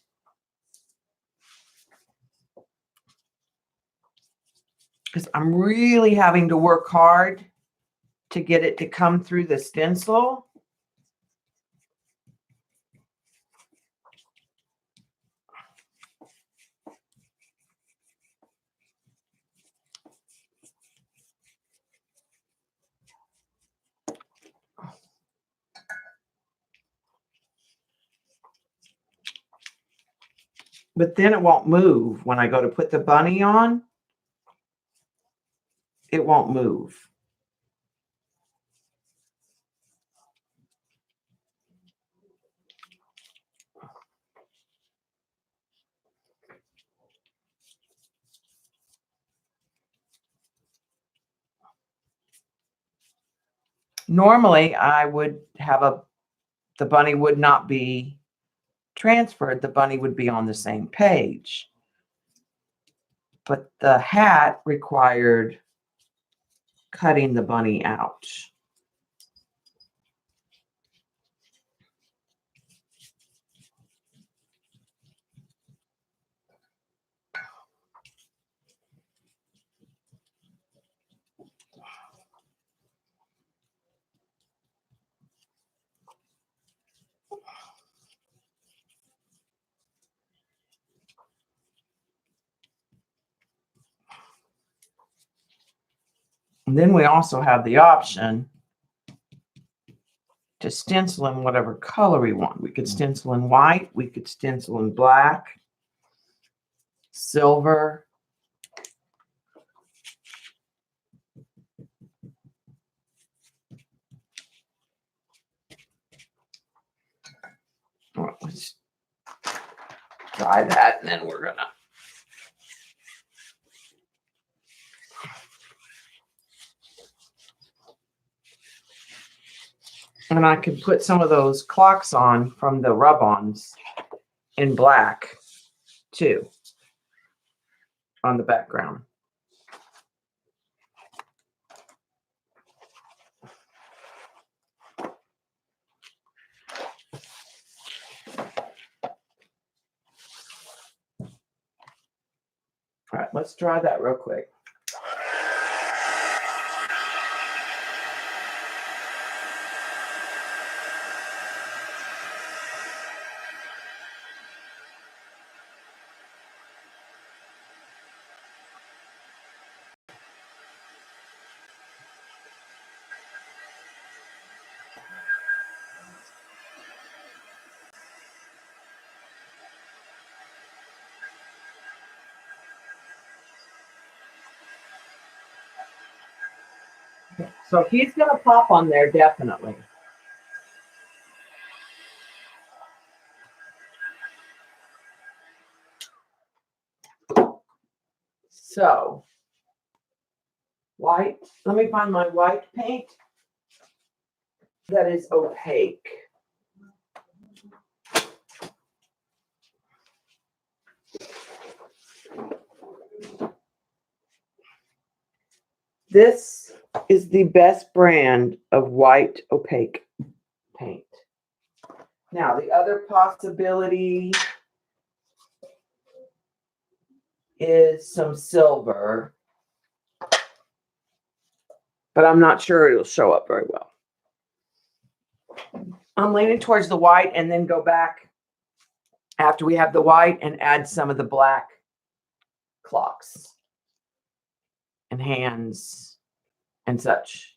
Because I'm really having to work hard to get it to come through the stencil. But then it won't move. When I go to put the bunny on, it won't move. Normally, I would have the bunny would not be transferred. The bunny would be on the same page. But the hat required cutting the bunny out. And then we also have the option to stencil in whatever color we want. We could stencil in white. We could stencil in black, silver. Well, let's try that, and then we're gonna... And I could put some of those clocks on from the rub-ons in black, too, on the background. All right, let's try that real quick. So he's going to pop on there, definitely. So, white. Let me find my white paint that is opaque. This is the best brand of white opaque paint. Now, the other possibility is some silver, but I'm not sure it'll show up very well. I'm leaning towards the white and then go back after we have the white and add some of the black clocks and hands and such.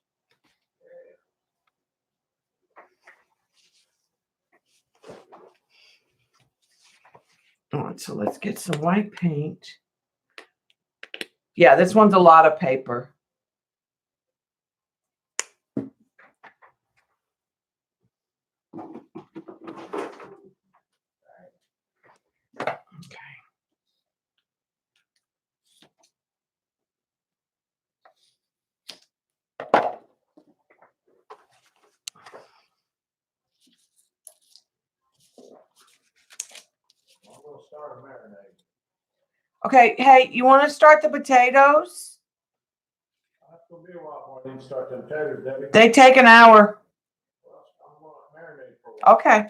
All right, so let's get some white paint. Yeah, this one's a lot of paper. Okay. We'll start a marinade. Okay, hey, you want to start the potatoes? That's gonna be a while before I need to start them taters, Debbie. They take an hour. Well, I'm gonna marinate for a while. Okay.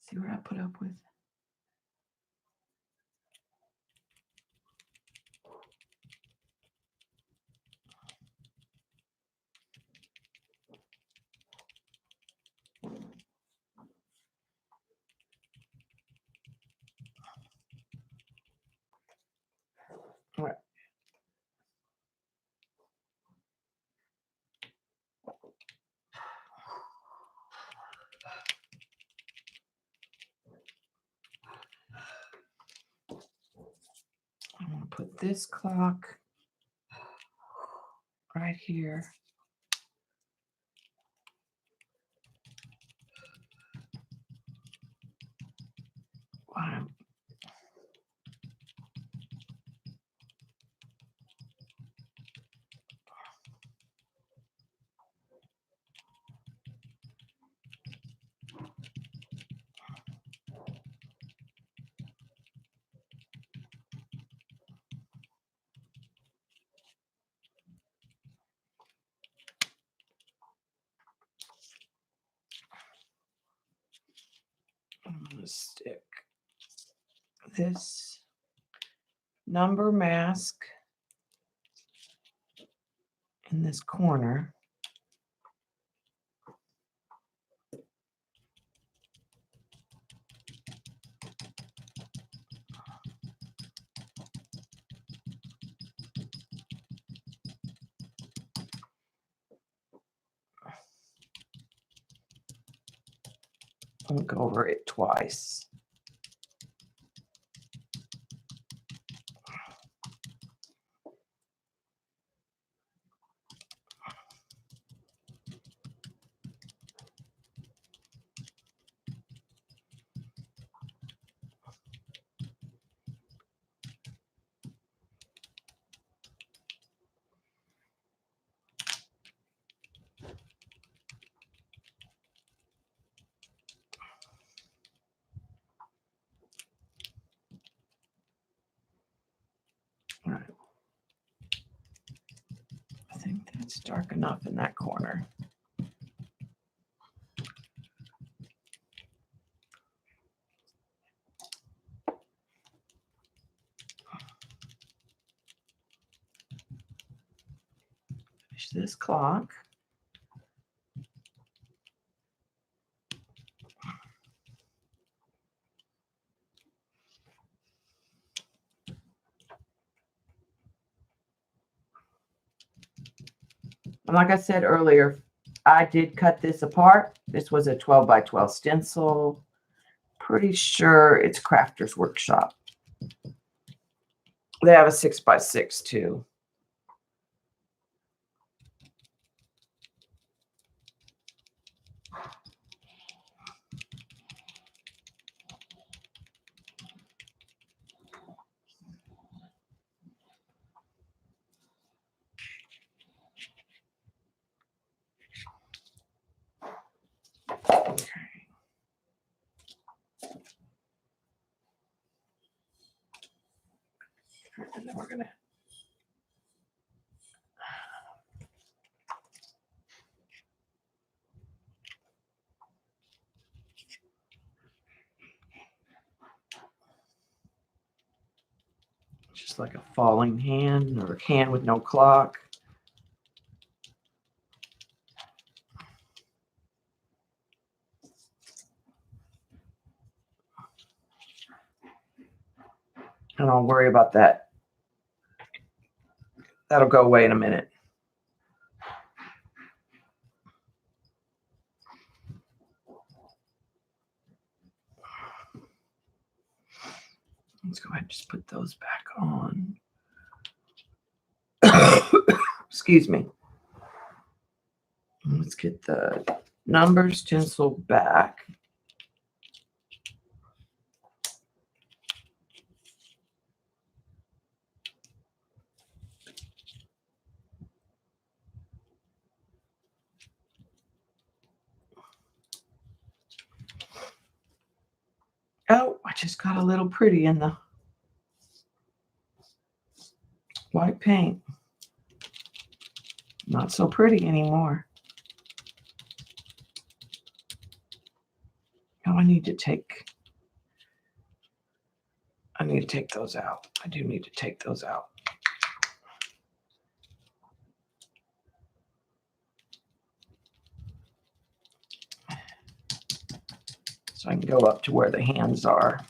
See what I put up with? All right. I'm going to put this clock right here. Wow. I'm going to stick this number mask in this corner. I'll go over it twice. All right. I think that's dark enough in that corner. Finish this clock. And like I said earlier, I did cut this apart. This was a 12 by 12 stencil. Pretty sure it's Crafter's Workshop. They have a 6 by 6 too. then we're gonna just like a falling hand or a hand with no clock. And I'll worry about that. That'll go away in a minute. Let's go ahead and just put those back on. Excuse me. Let's get the numbers stencil back. Oh, I just got a little pretty in the white paint. Not so pretty anymore. Oh, I need to take those out. I do need to take those out. So I can go up to where the hands are.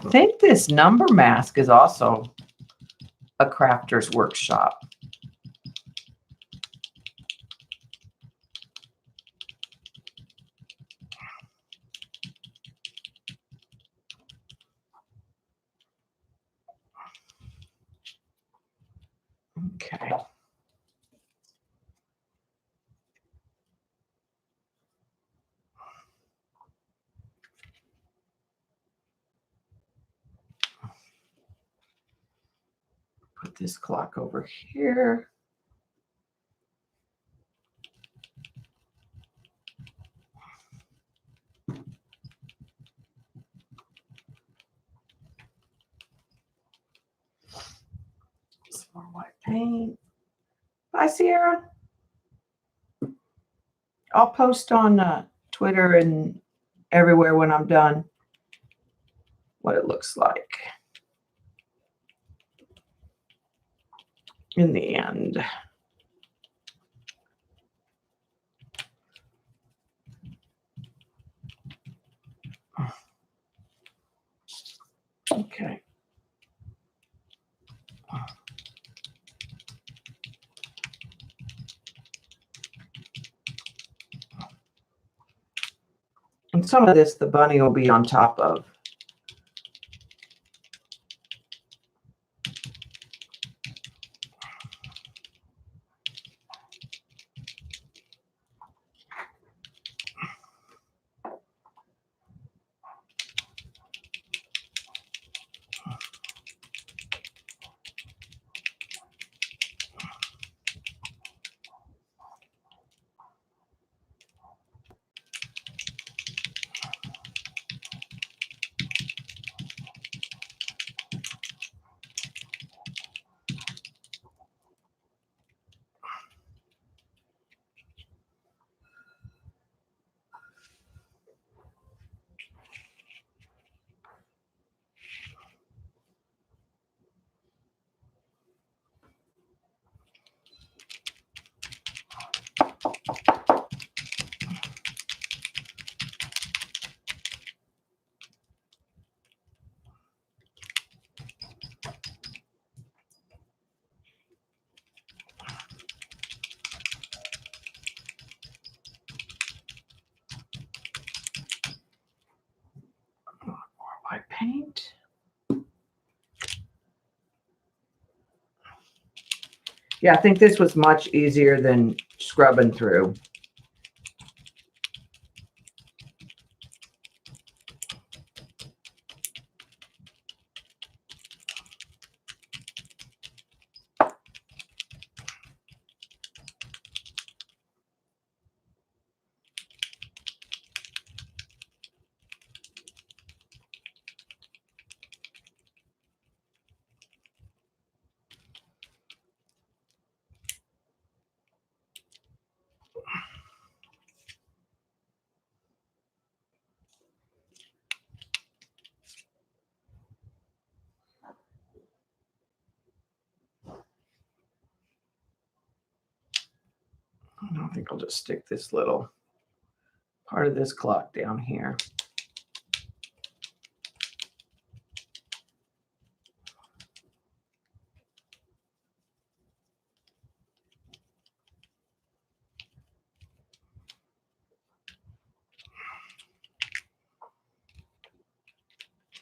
I think this number mask is also a crafter's workshop. Okay. Put this clock over here. Some more white paint. Bye, Sierra. I'll post on Twitter and everywhere when I'm done what it looks like in the end. Okay. And some of this, the bunny will be on top of. Yeah, I think this was much easier than scrubbing through. I think I'll just stick this little part of this clock down here.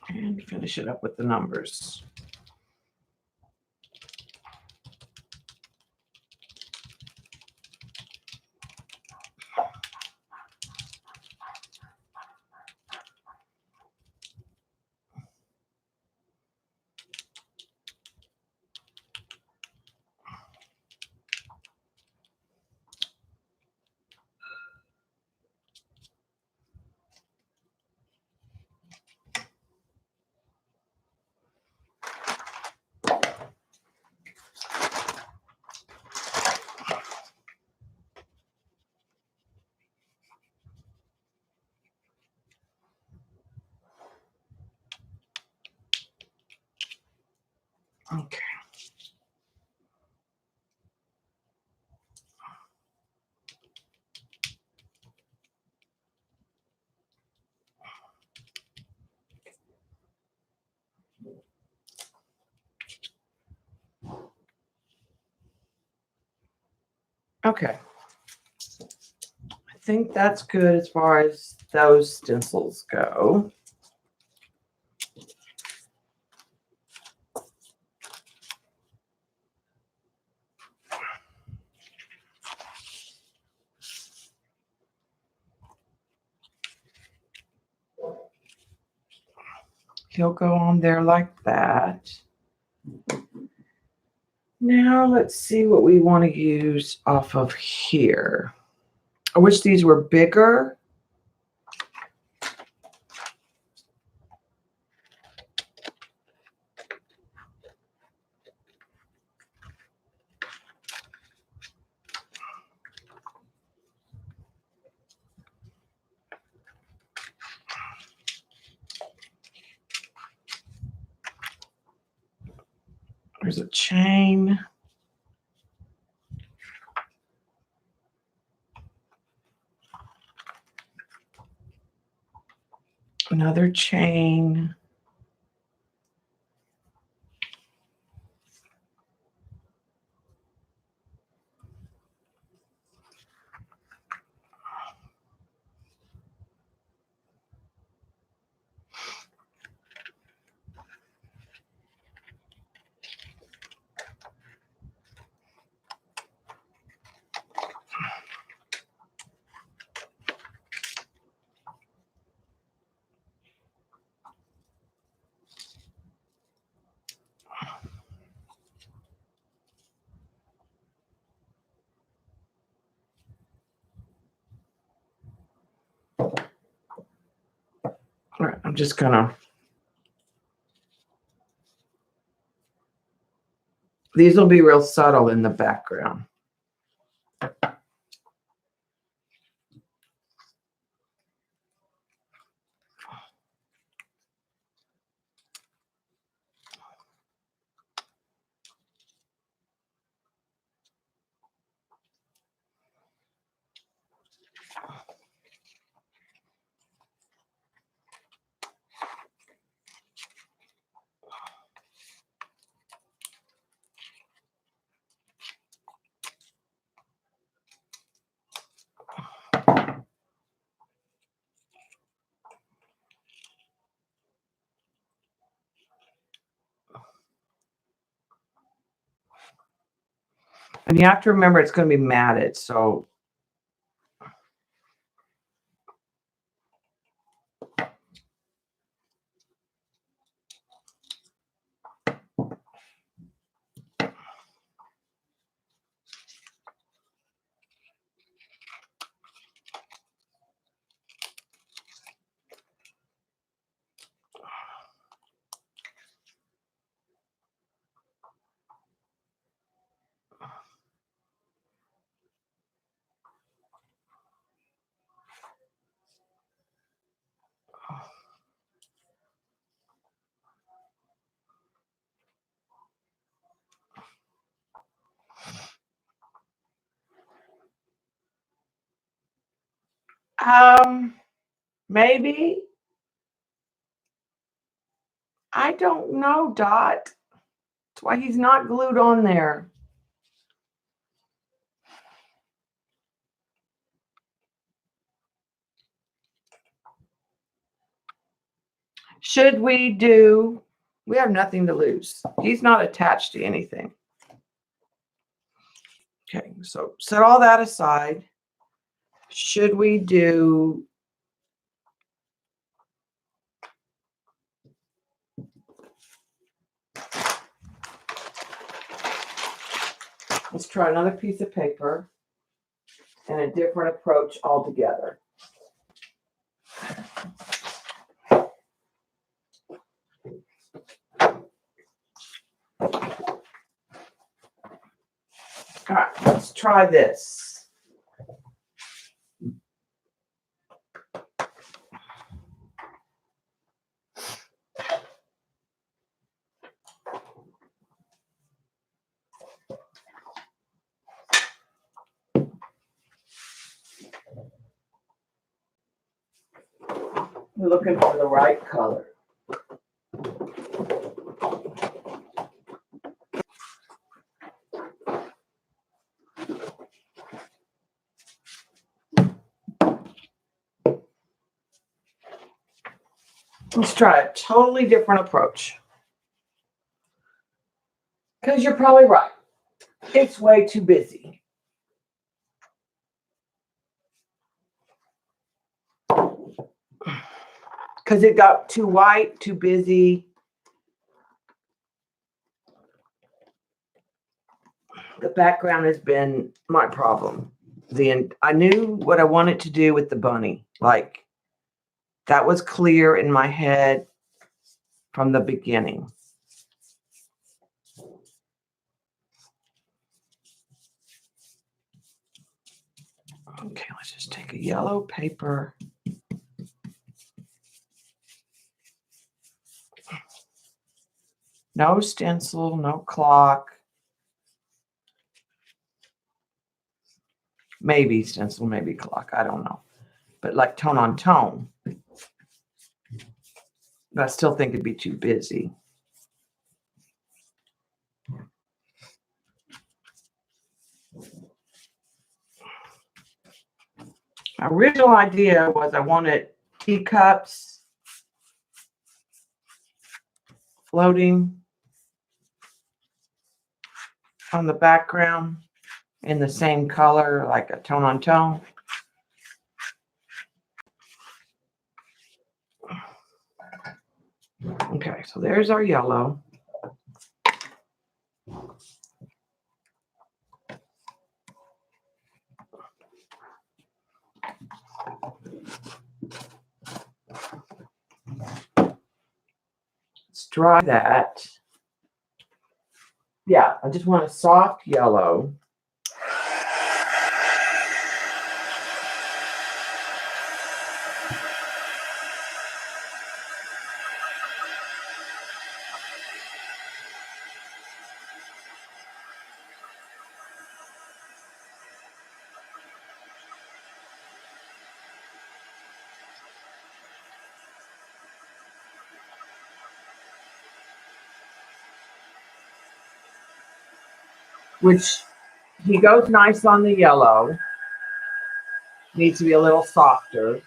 And finish it up with the numbers. Okay. Okay. I think that's good as far as those stencils go. He'll go on there like that. Now let's see what we want to use off of here. I wish these were bigger. There's a chain. Another chain. All right, I'm just gonna. These will be real subtle in the background. And you have to remember it's going to be matted, so maybe. I don't know, Dot. That's why he's not glued on there. Should we do, we have nothing to lose. He's not attached to anything. Okay, so set all that aside. Should we do, let's try another piece of paper and a different approach altogether. All right, let's try this. We're looking for the right color. Let's try a totally different approach. Because you're probably right. It's way too busy. Because it got too white, too busy. The background has been my problem. I knew what I wanted to do with the bunny. Like, that was clear in my head from the beginning. Okay, let's just take a yellow paper. No stencil, no clock. Maybe stencil, maybe clock. I don't know. But like tone on tone. But I still think it'd be too busy. My original idea was I wanted teacups floating on the background in the same color, like a tone on tone. Okay, so there's our yellow. Let's dry that. Yeah, I just want a soft yellow. Which he goes nice on the yellow. Needs to be a little softer,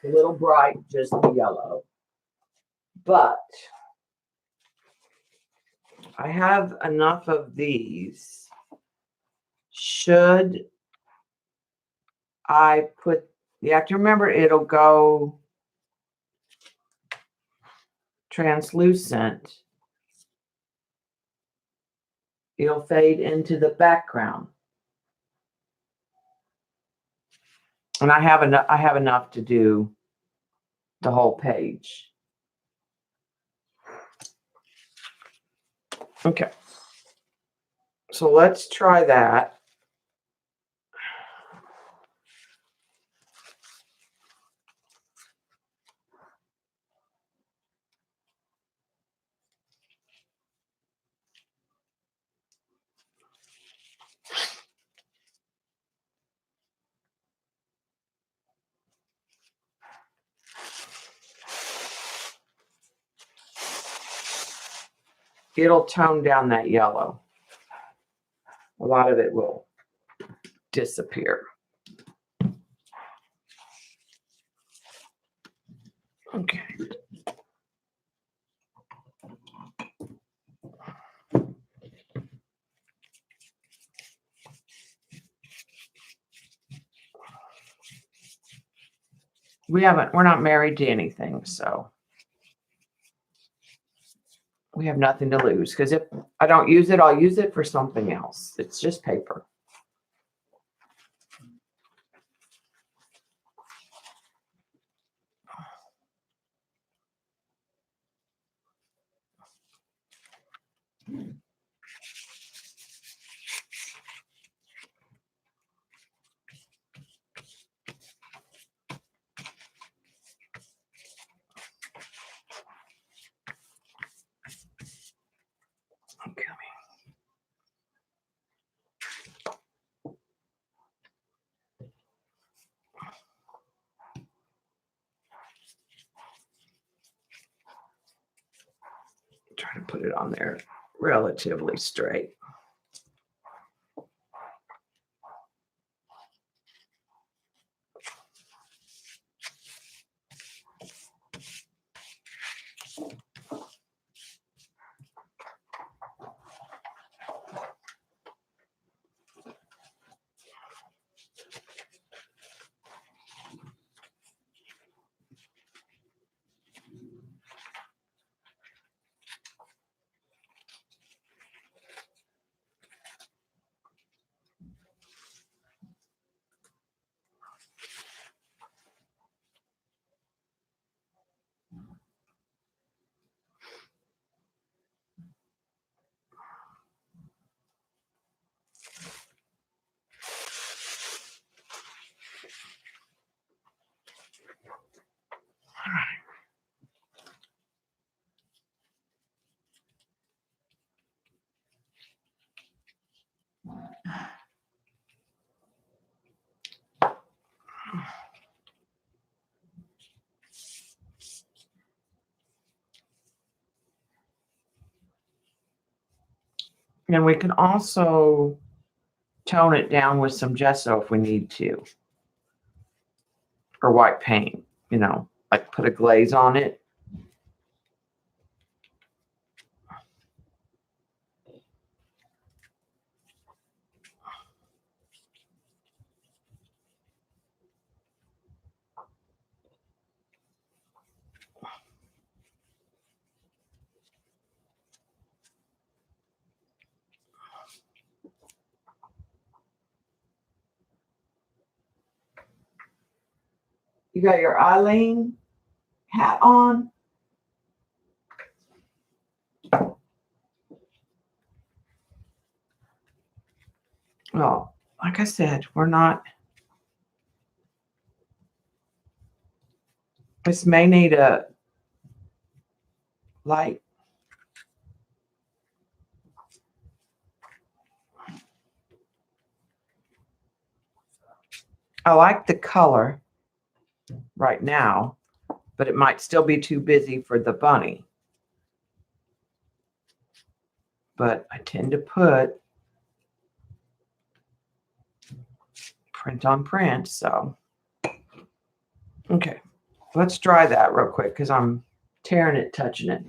a little bright, just the yellow. But I have enough of these. Should I put, you have to remember it'll go translucent. It'll fade into the background. And I have enough to do the whole page. Okay. So let's try that. It'll tone down that yellow. A lot of it will disappear. Okay. We're not married to anything, so we have nothing to lose, because if I don't use it, I'll use it for something else. It's just paper. Okay. Try to put it on there relatively straight. And we can also tone it down with some gesso if we need to. Or white paint, like put a glaze on it. You got your Eileen hat on? Well, like I said, we're not. This may need a light. I like the color right now, but it might still be too busy for the bunny. But I tend to put print on print, so. Okay, let's dry that real quick because I'm tearing it, touching it.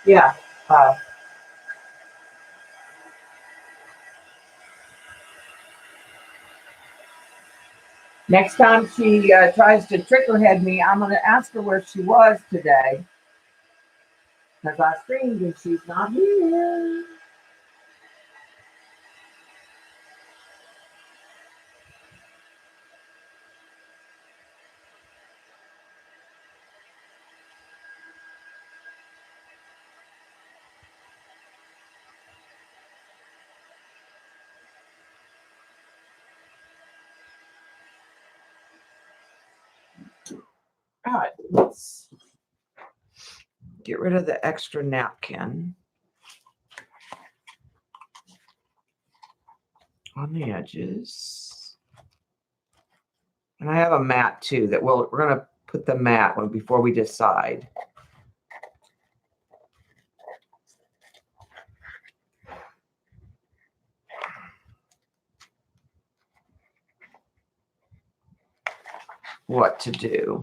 Yeah. Next time she tries to trickerhead me, I'm going to ask her where she was today. Because I screamed and she's not here. All right, let's get rid of the extra napkin on the edges. And I have a mat too that we're going to put the mat on before we decide. What to do.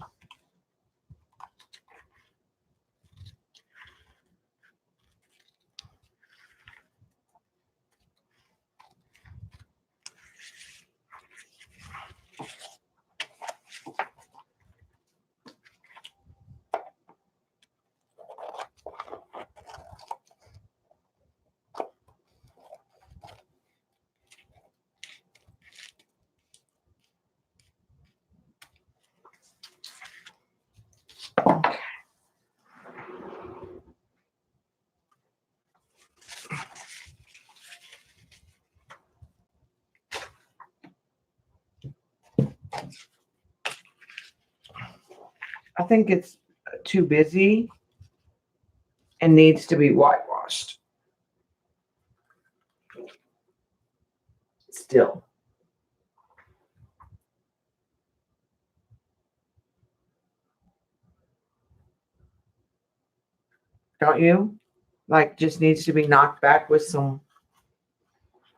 I think it's too busy and needs to be whitewashed. Still. Don't you? Like just needs to be knocked back with some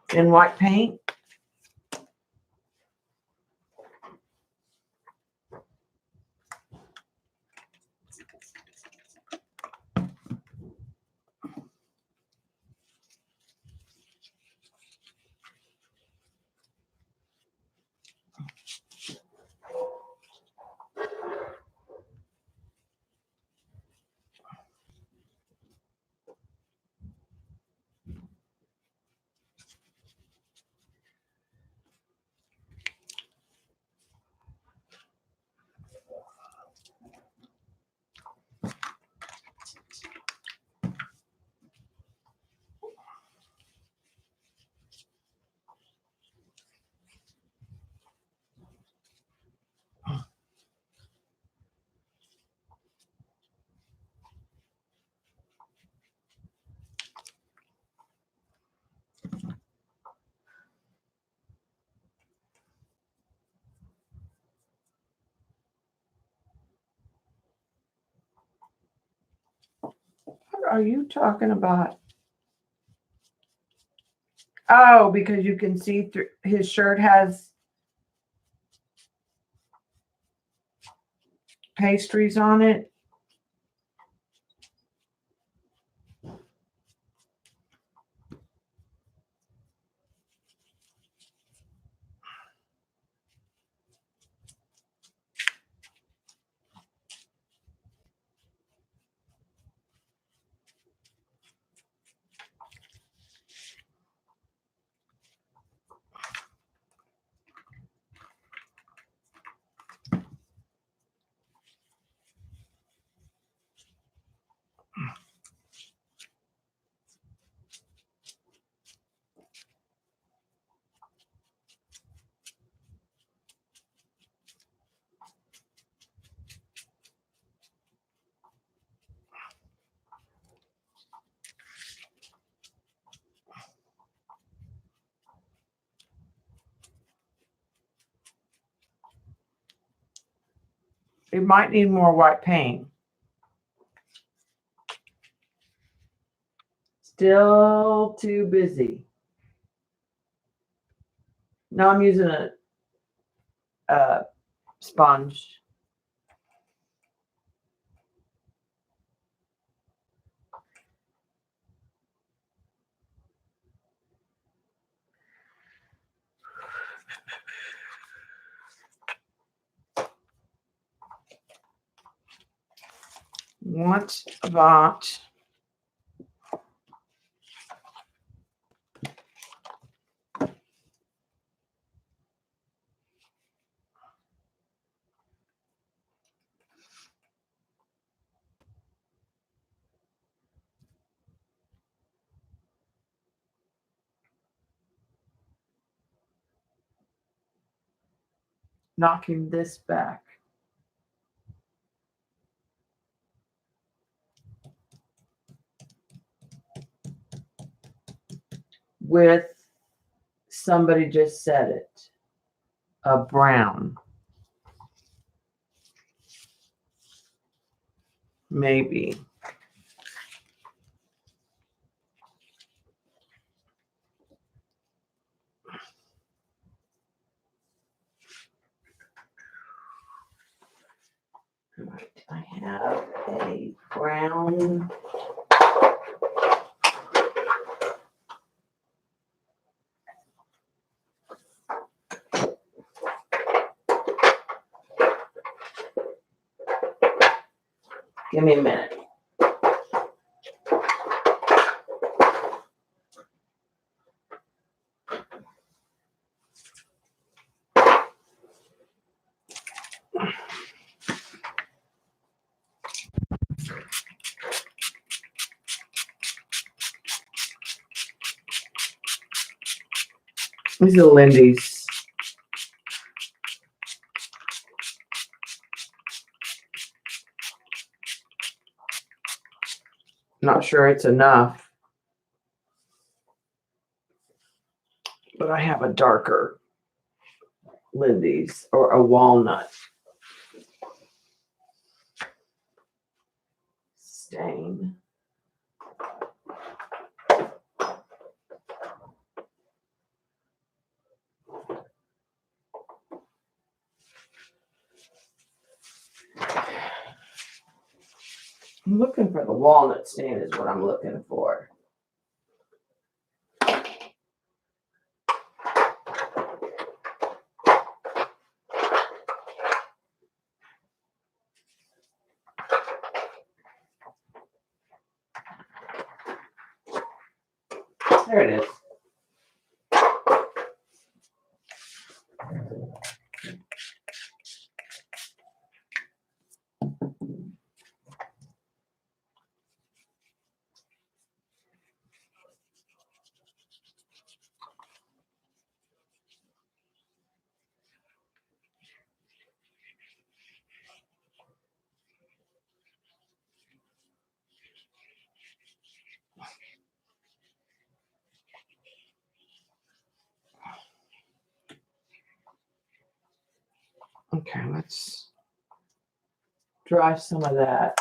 thin white paint. What are you talking about? Oh, because you can see through his shirt has pastries on it. It might need more white paint. Still too busy. Now I'm using a sponge. What about knocking this back? With, somebody just said it, a brown. Maybe. Right, I have a brown. Give me a minute. These are Lindy's. Not sure it's enough, but I have a darker Lindy's or a walnut stain. I'm looking for the walnut stain is what I'm looking for. There it is. Okay, let's dry some of that.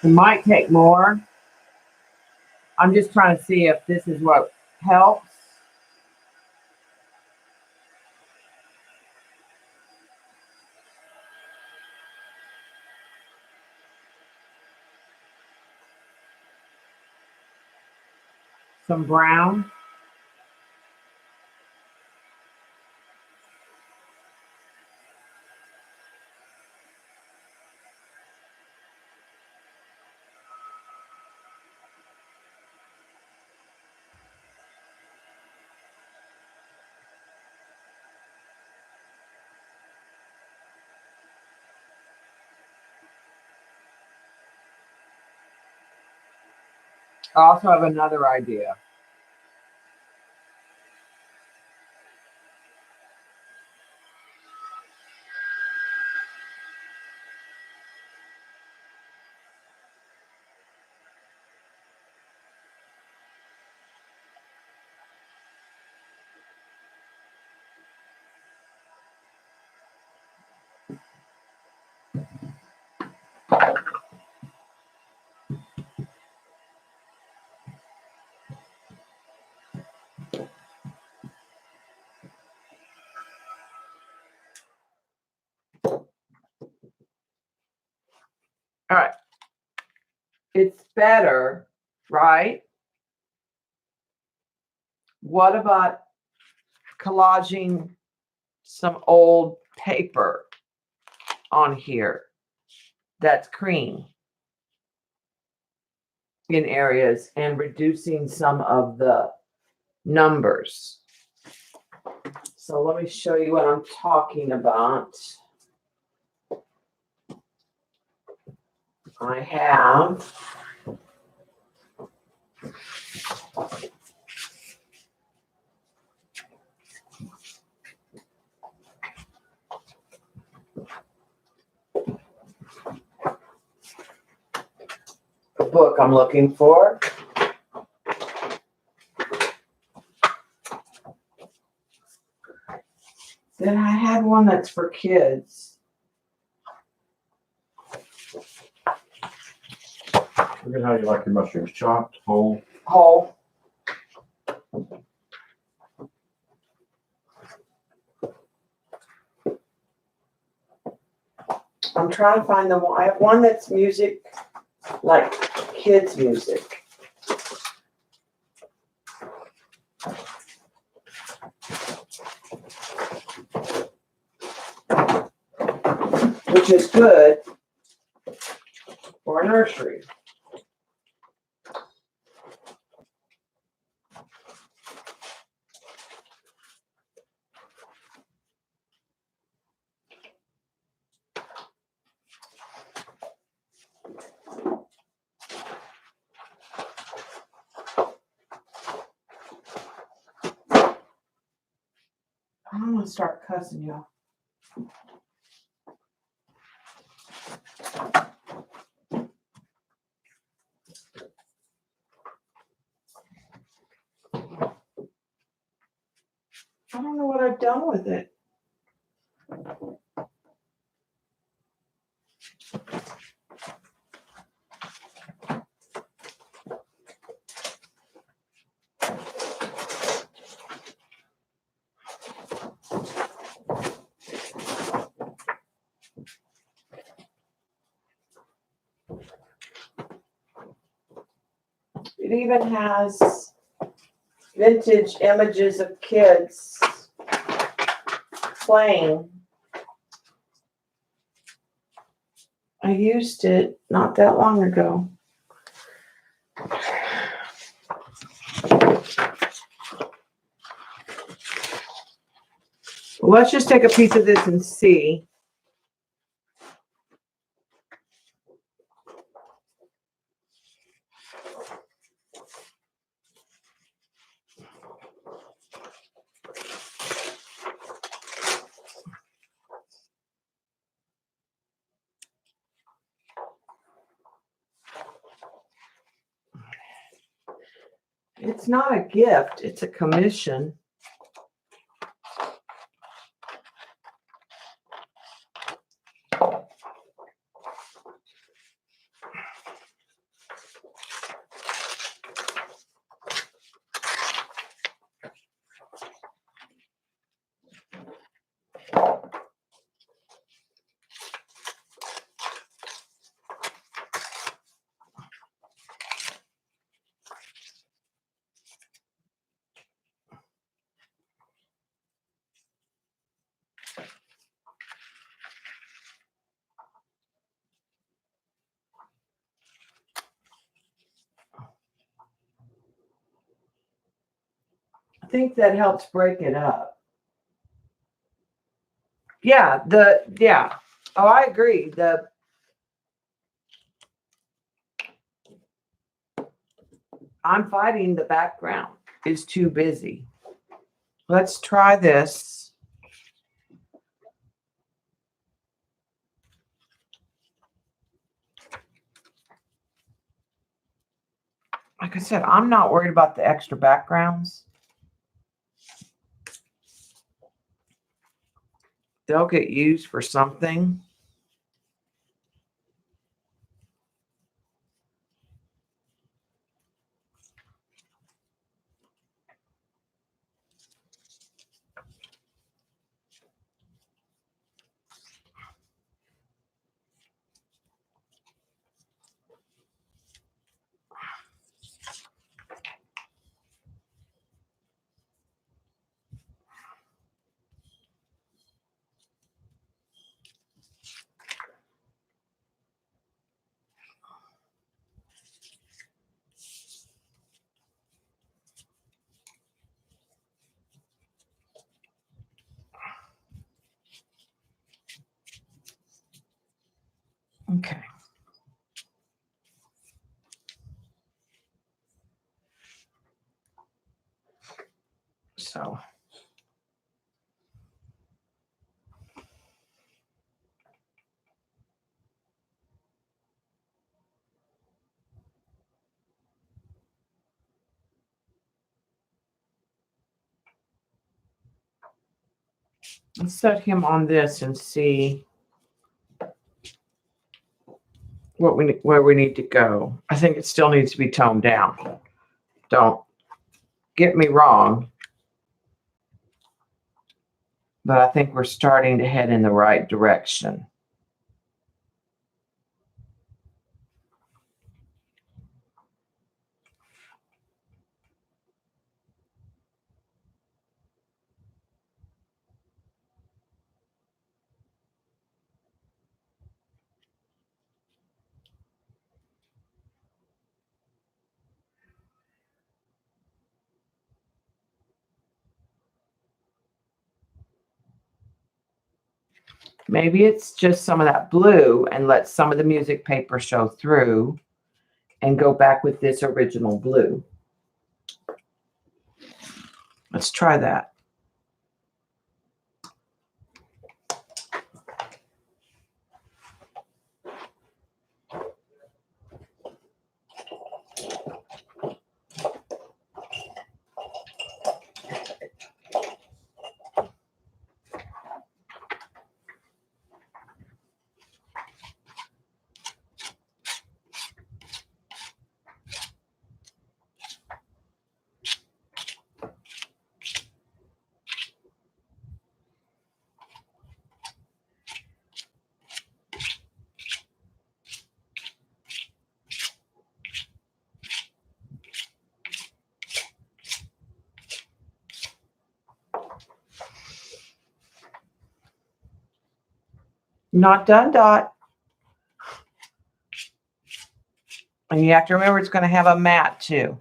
It might take more. I'm just trying to see if this is what helps. Some brown. I also have another idea. It's better, right? What about collaging some old paper on here that's cream in areas and reducing some of the numbers? So let me show you what I'm talking about. I have a book I'm looking for. Then I had one that's for kids. Look at how you like your mushrooms, chopped, whole. Whole. I'm trying to find the one. I have one that's music, like kids music. Which is good for a nursery. I'm gonna start cussing y'all. I don't know what I've done with it. It even has vintage images of kids playing. I used it not that long ago. Let's just take a piece of this and see. It's not a gift, it's a commission. I think that helps break it up. Yeah, Oh, I agree. I'm fighting the background. It's too busy. Let's try this. Like I said, I'm not worried about the extra backgrounds. They'll get used for something. So. Let's set him on this and see where we need to go. I think it still needs to be toned down. Don't get me wrong, but I think we're starting to head in the right direction. Maybe it's just some of that blue and let some of the music paper show through and go back with this original blue. Let's try that. Not done, Dot. And you have to remember it's going to have a mat too.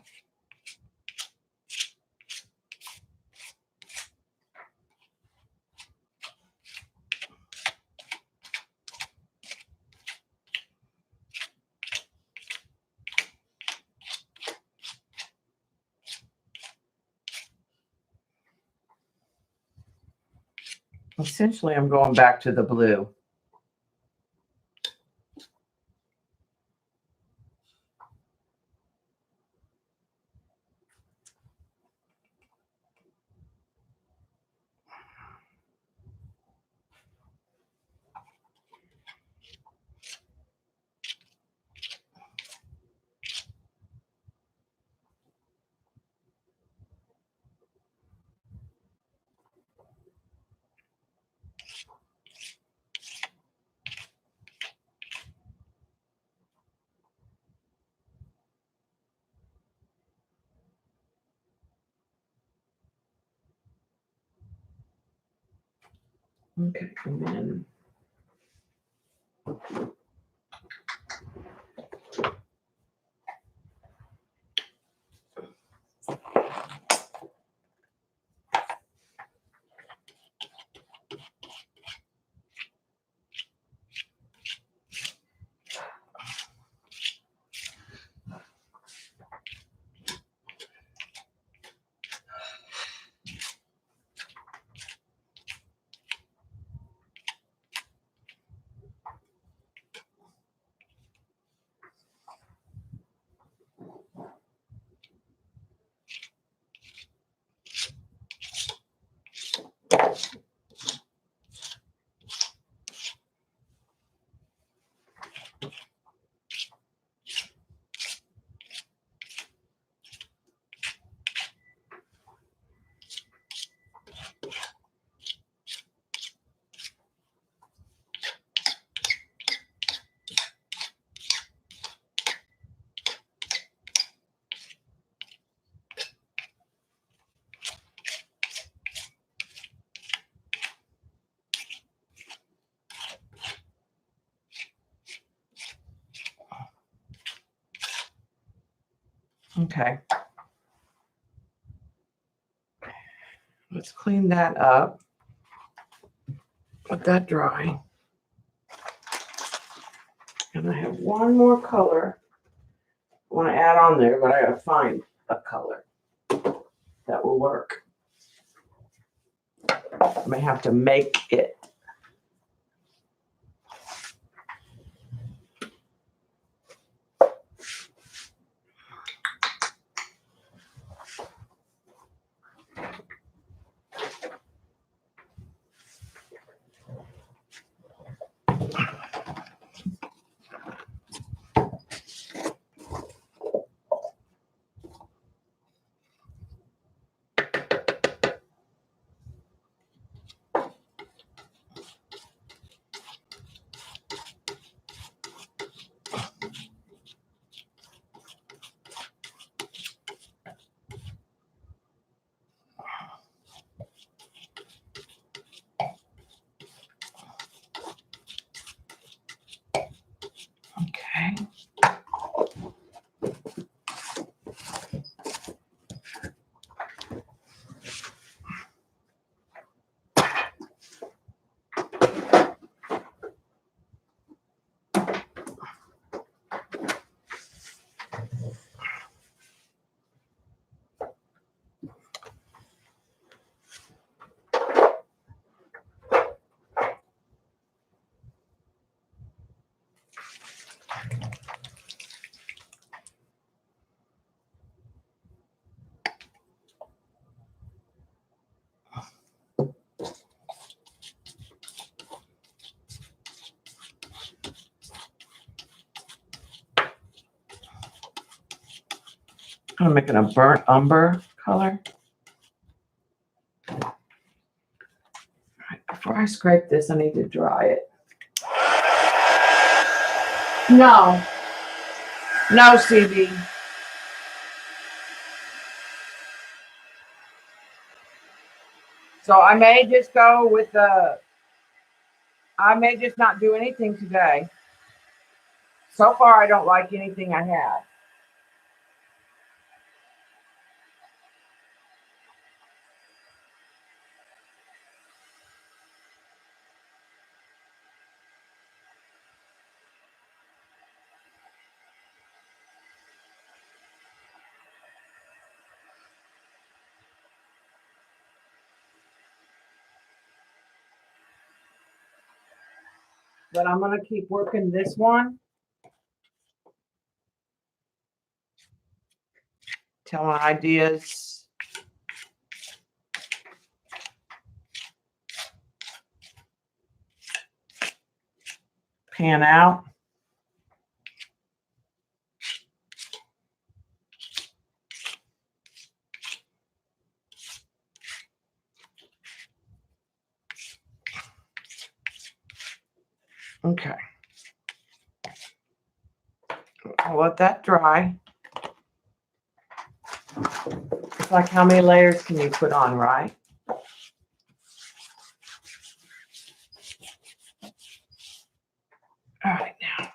Essentially, I'm going back to the blue. Okay, and then okay. Let's clean that up. Let that dry. And I have one more color I want to add on there, but I gotta find a color that will work. I may have to make it. Okay. I'm making a burnt umber color. All right, before I scrape this, I need to dry it. No. No, CB. So I may just go with I may just not do anything today. So far, I don't like anything I have. But I'm going to keep working this one. Telling ideas. Pan out. Okay. I'll let that dry. It's like how many layers can you put on, right? All right, now.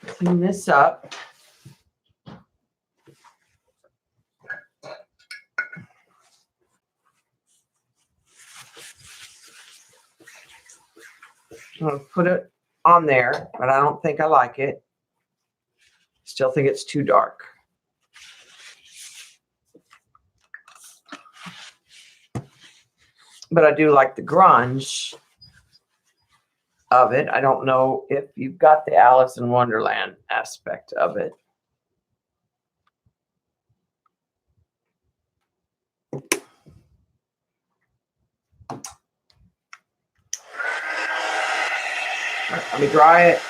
Clean this up. I'm going to put it on there, but I don't think I like it. Still think it's too dark. But I do like the grunge of it. I don't know if you've got the Alice in Wonderland aspect of it. Let me dry it.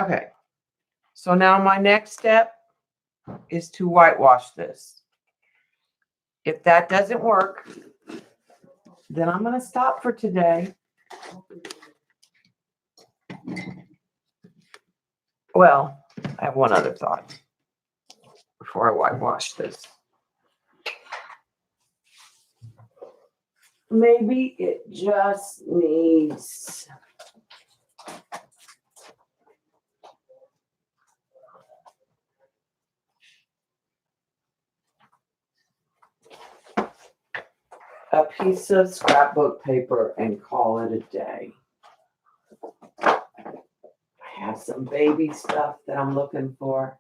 Okay. So now my next step is to whitewash this. If that doesn't work, then I'm going to stop for today. Well, I have one other thought before I whitewash this. Maybe it just needs a piece of scrapbook paper and call it a day. I have some baby stuff that I'm looking for.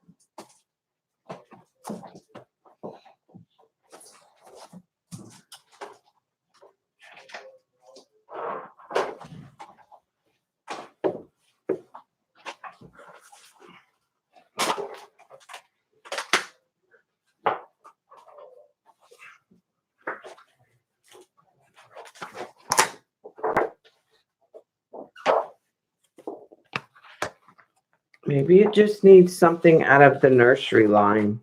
Maybe it just needs something out of the nursery line.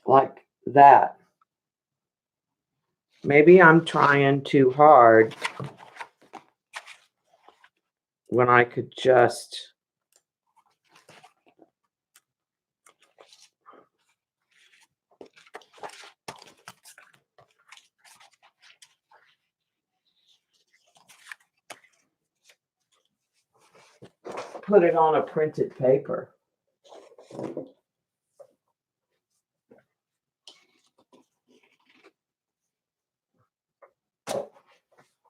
Like that. Maybe I'm trying too hard when I could just put it on a printed paper.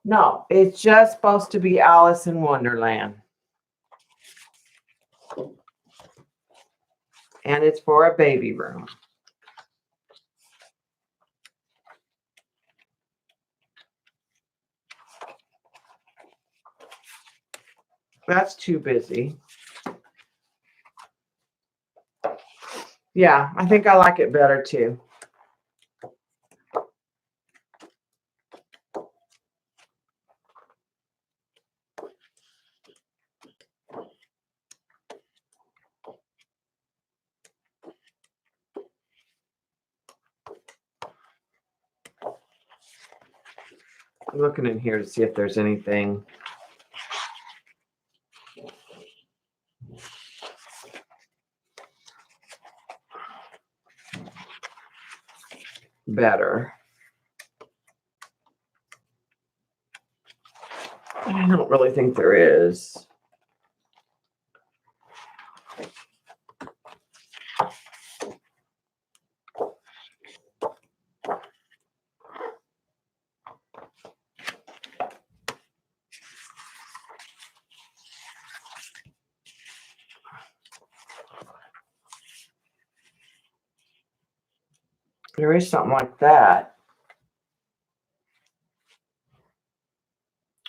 No, it's just supposed to be Alice in Wonderland. And it's for a baby room. That's too busy. Yeah, I think I like it better too. I'm looking in here to see if there's anything better. I don't really think there is. There is something like that.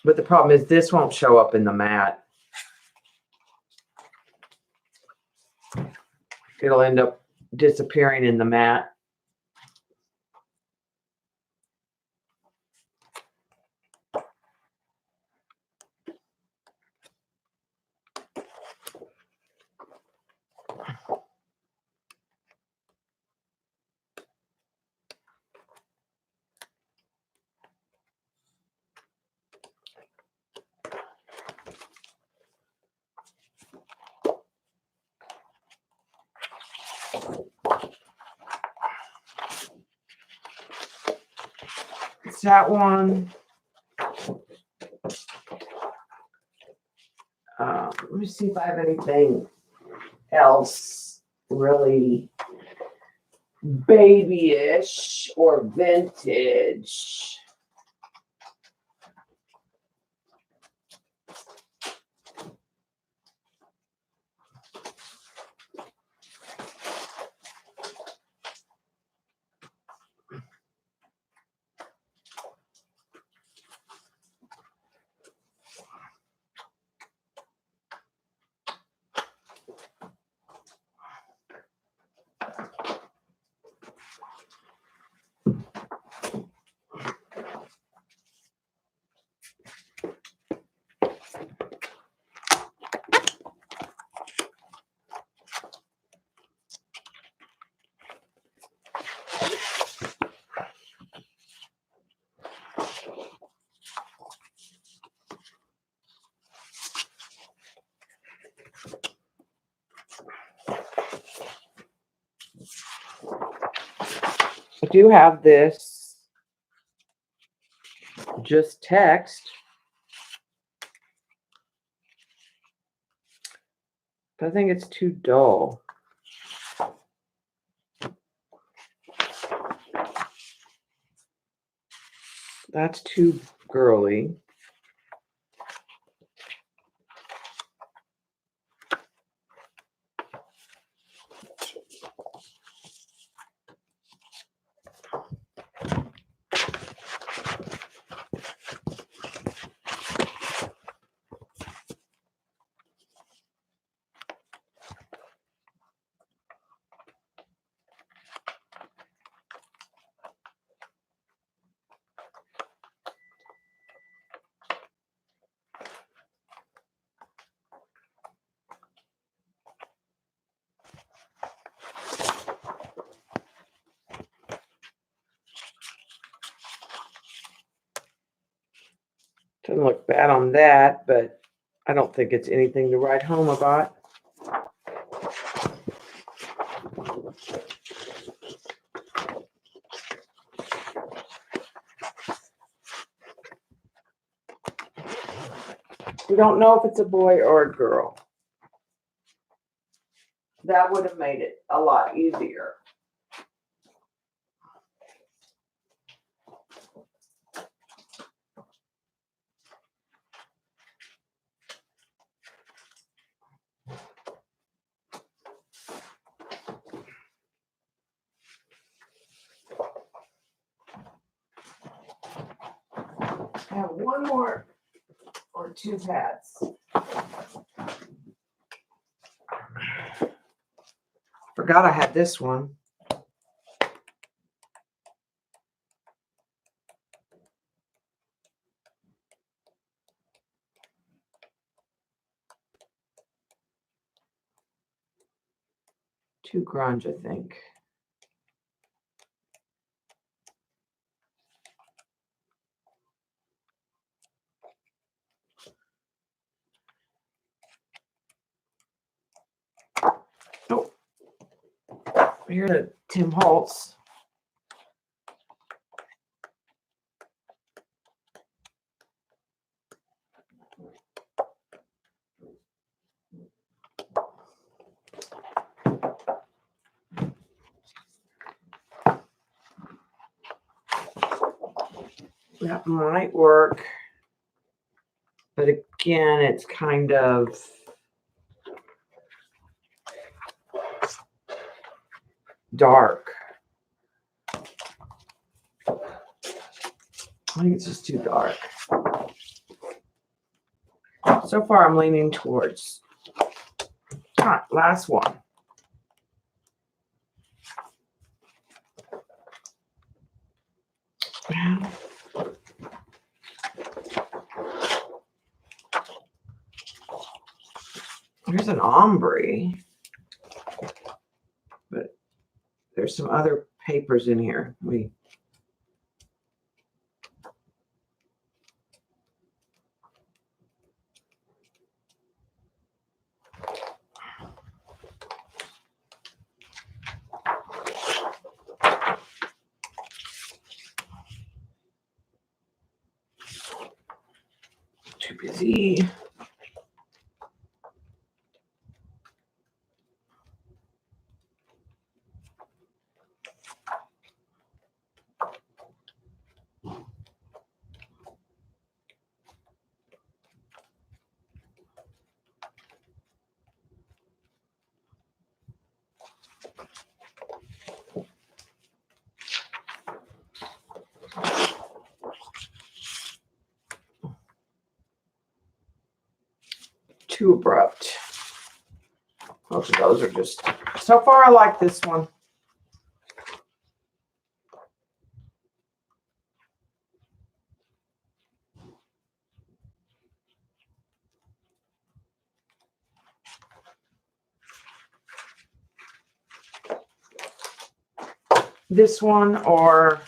But the problem is this won't show up in the mat. It'll end up disappearing in the mat. It's that one. Let me see if I have anything else really babyish or vintage. I do have this just text. I think it's too dull. That's too girly. Doesn't look bad on that, but I don't think it's anything to write home about. We don't know if it's a boy or a girl. That would have made it a lot easier. I have one more or two pads. Forgot I had this one. Too grunge, I think. Oh, here's a Tim Holtz. That might work. But again, it's kind of dark. I think it's just too dark. So far, I'm leaning towards last one. Here's an ombre, but there's some other papers in here. Too busy. Too abrupt. Both of those are just, so far I like this one. This one or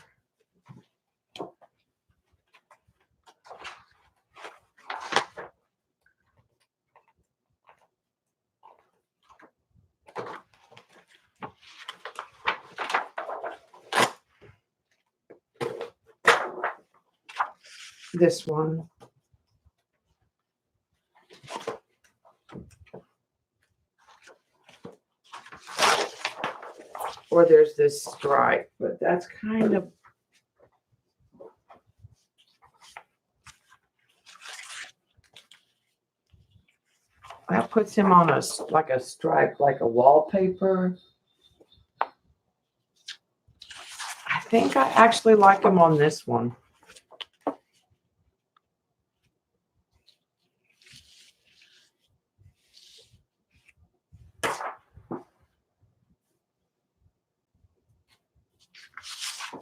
this one. Or there's this stripe, but that's kind of, that puts him on like a stripe, like a wallpaper. I think I actually like him on this one.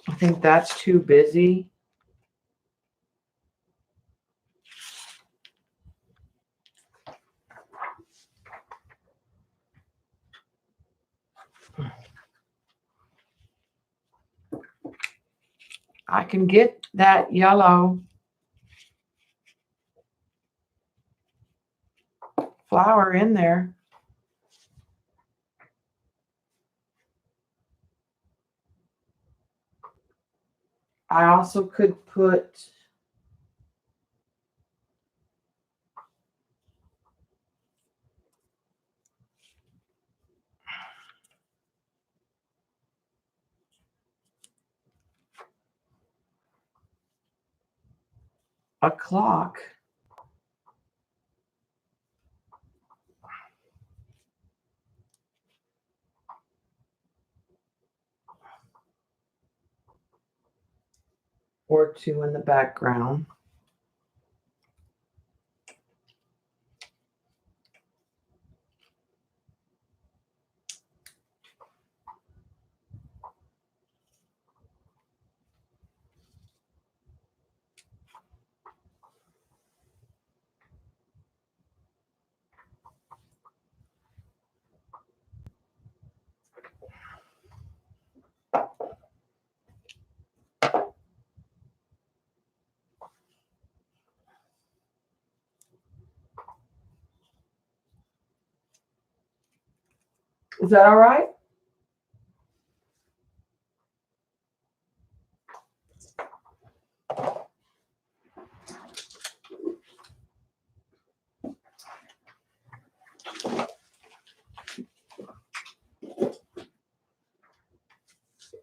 I think that's too busy. I can get that yellow flower in there. I also could put a clock. Or two in the background. Is that all right?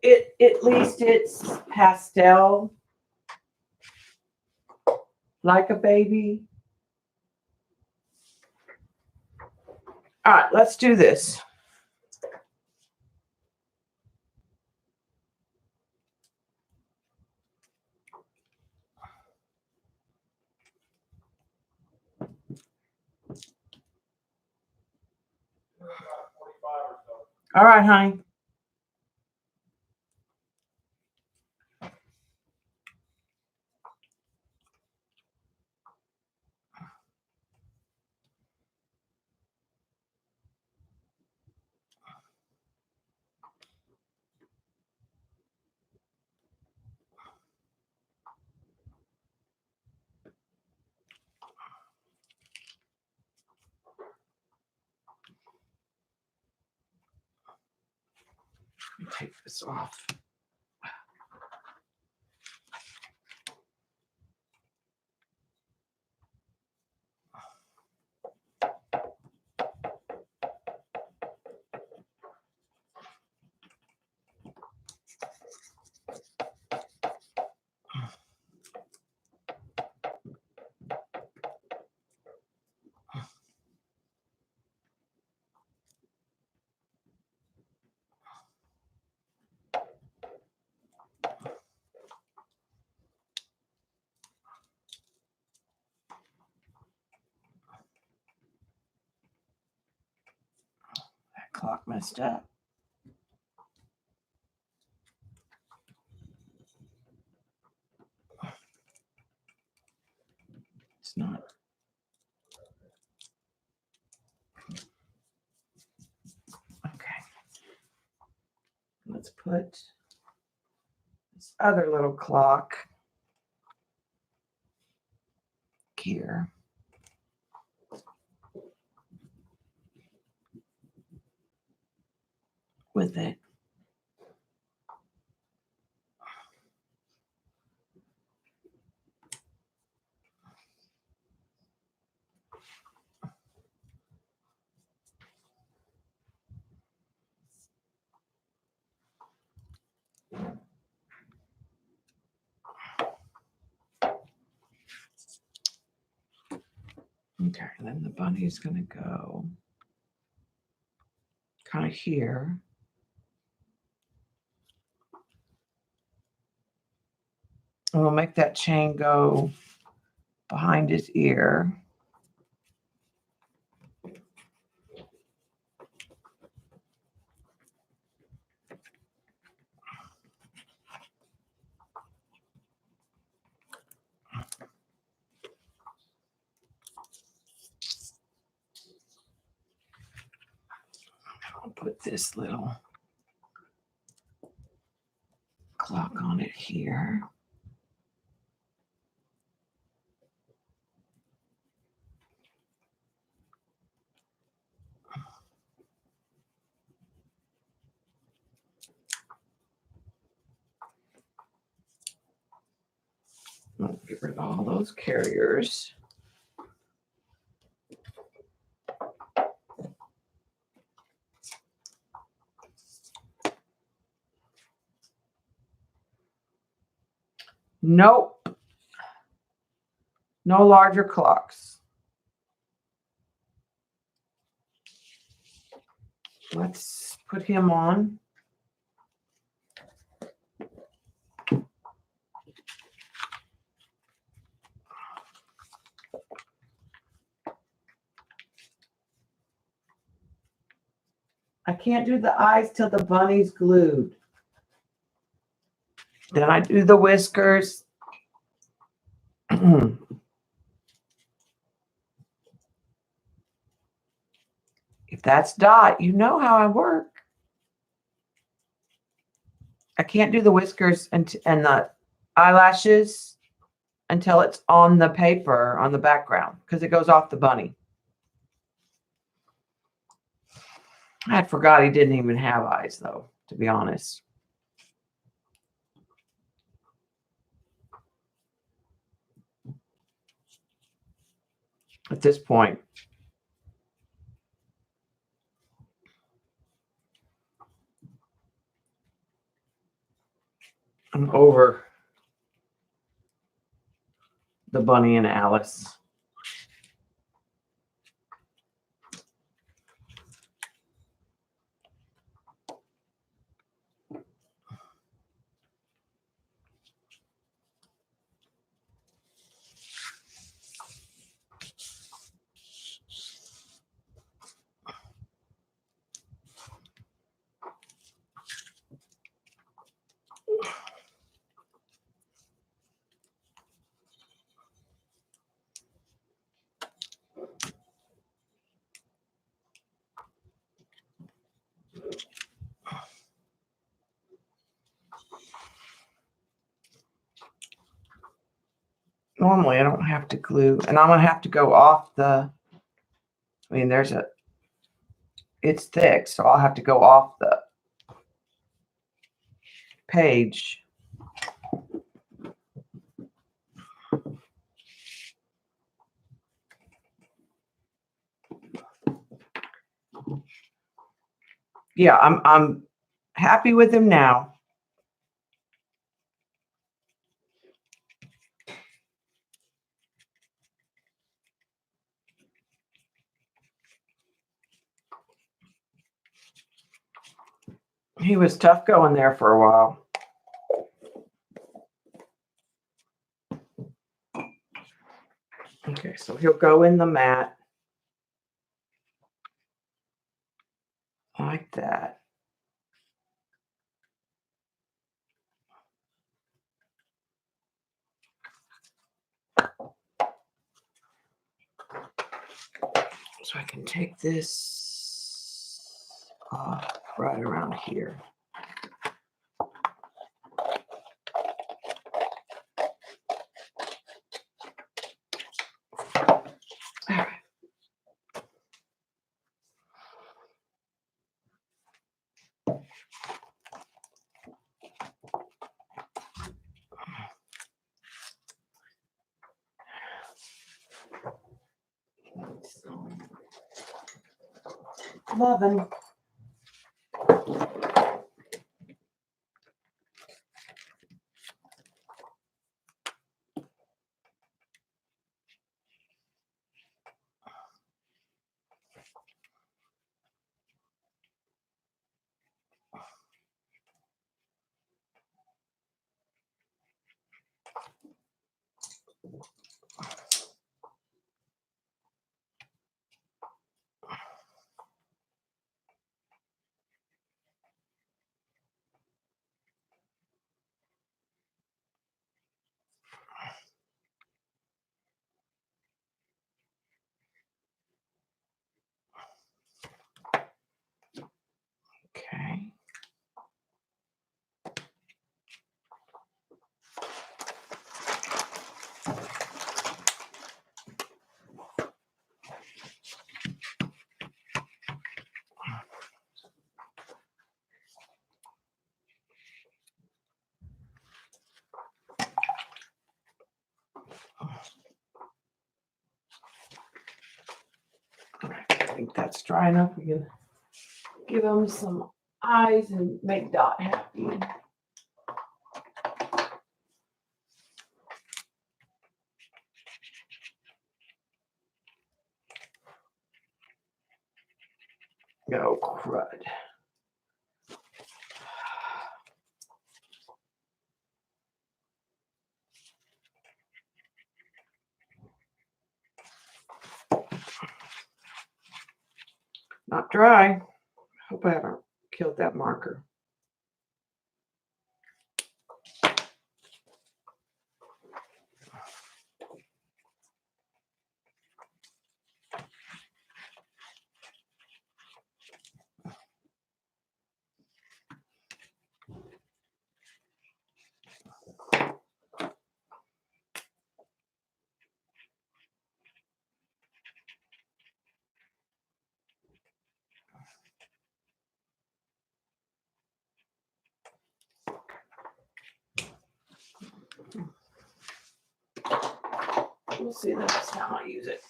At least it's pastel, like a baby. All right, let's do this. All right, honey. Let me take this off. That clock messed up. It's not. Okay. Let's put this other little clock here. With it. Okay, and then the bunny's gonna go kind of here. And we'll make that chain go behind his ear. I'll put this little clock on it here. I'll get rid of all those carriers. Nope. No larger clocks. Let's put him on. I can't do the eyes till the bunny's glued. Then I do the whiskers. If that's Dot, you know how I work. I can't do the whiskers and the eyelashes until it's on the paper, on the background, because it goes off the bunny. I forgot he didn't even have eyes, though, to be honest. At this point. I'm over the bunny and Alice. Normally, I don't have to glue, and I'm going to have to go off the, I mean, it's thick, so I'll have to go off the page. Yeah, I'm happy with him now. He was tough going there for a while. Okay, so he'll go in the mat like that. So I can take this off right around here. All right. Loving. dry enough, we can give them some eyes and make Dot happy. Oh, crud. Not dry. Hope I haven't killed that marker. We'll see the next time I use it.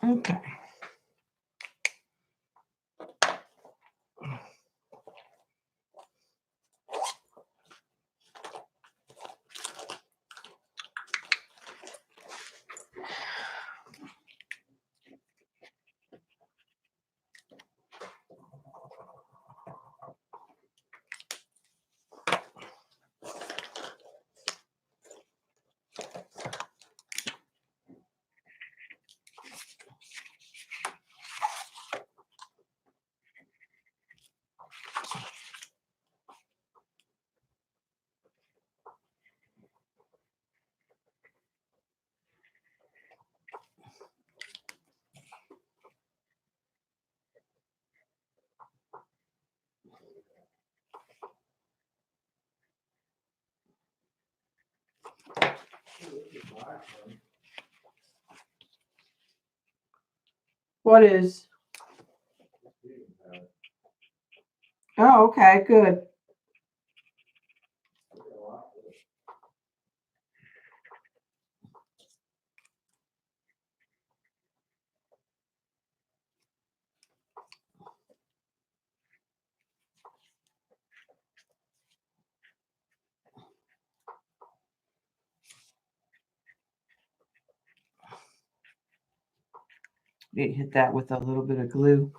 Okay. What is? Oh, okay, good. You hit that with a little bit of glue.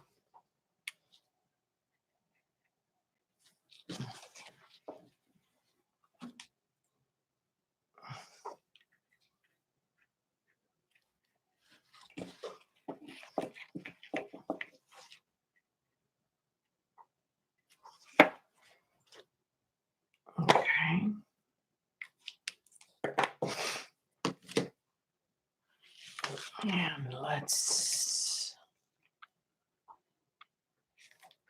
Okay. And let's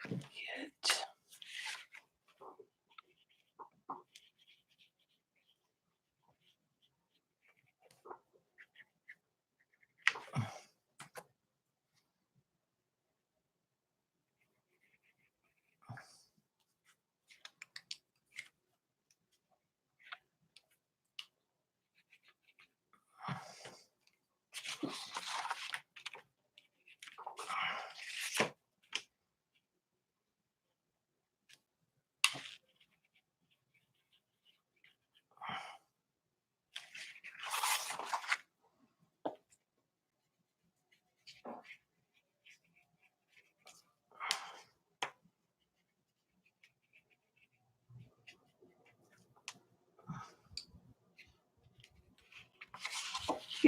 get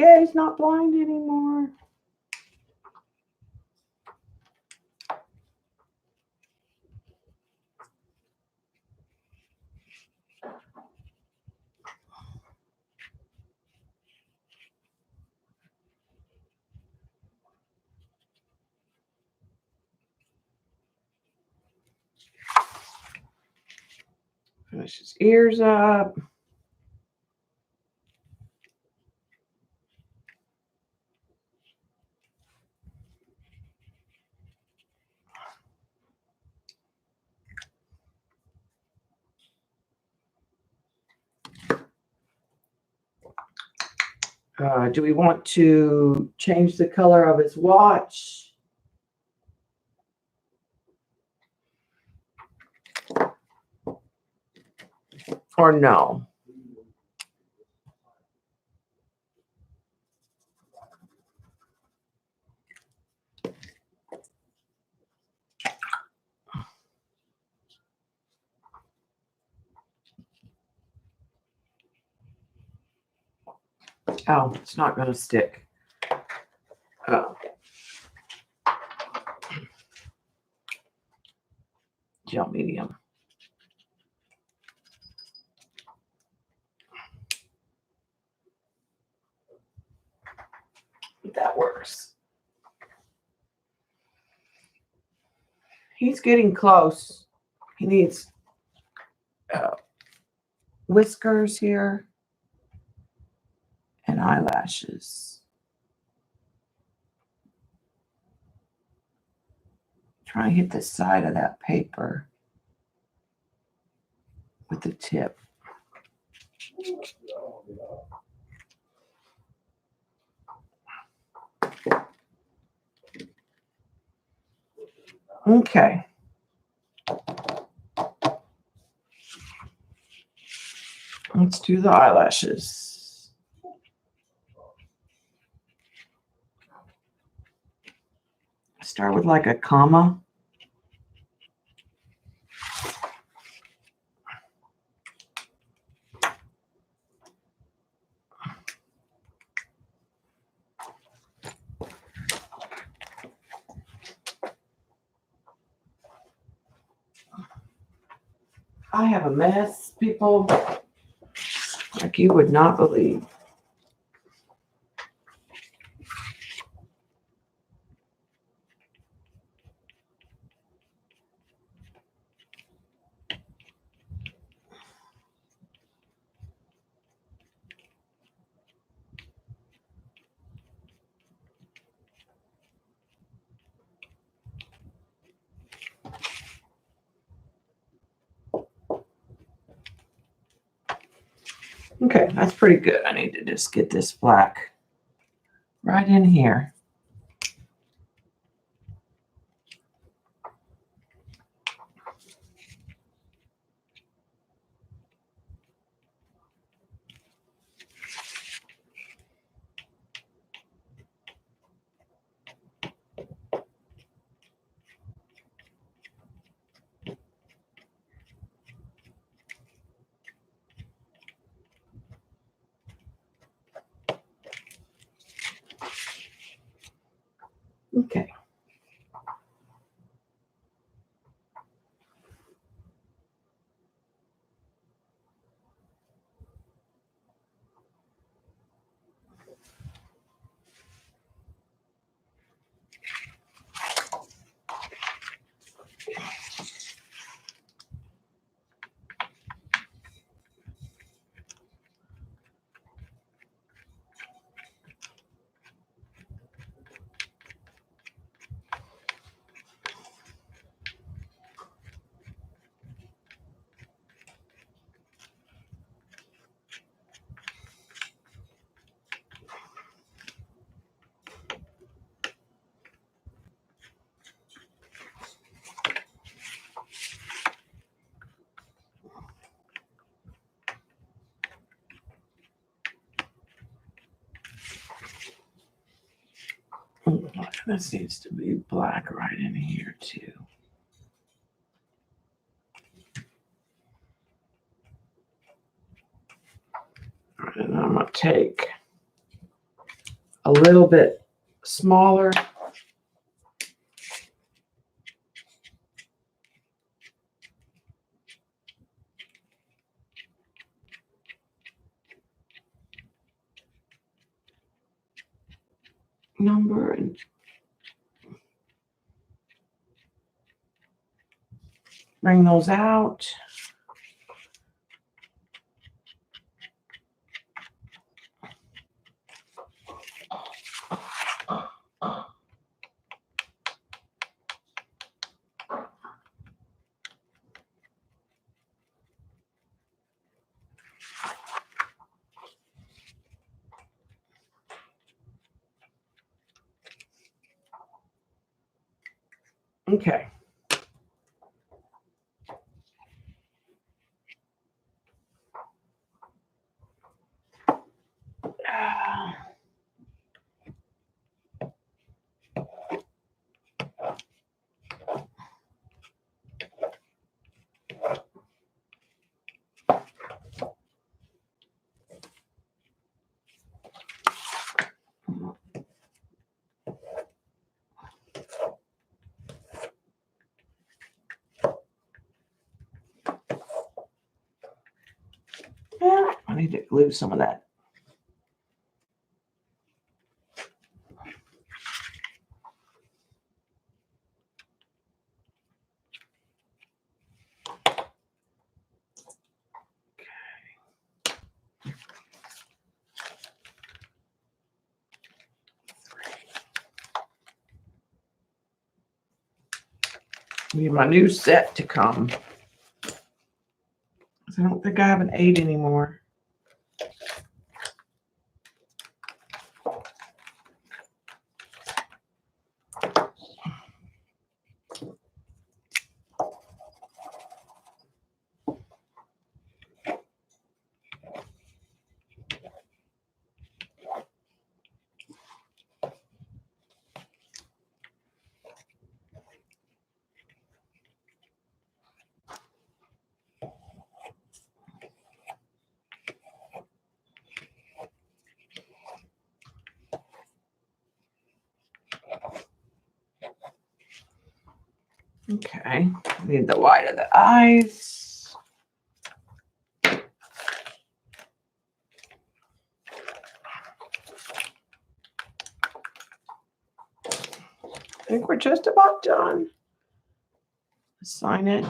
Yay, he's not blind anymore. Finish his ears up. Do we want to change the color of his watch? Or no? Oh, it's not going to stick. Oh. Gel medium. That works. He's getting close. He needs whiskers here and eyelashes. Try and hit the side of that paper with the tip. Okay. Let's do the eyelashes. Start with like a comma. I have a mess, people, like you would not believe. Okay, that's pretty good. I need to just get this black right in here. Okay. This needs to be black right in here too. All right, and I'm gonna take a little bit smaller. Number and bring those out. Okay. I need to glue some of that. Need my new set to come. I don't think I have an 8 anymore. Okay, need the white of the eyes. I think we're just about done. Sign it.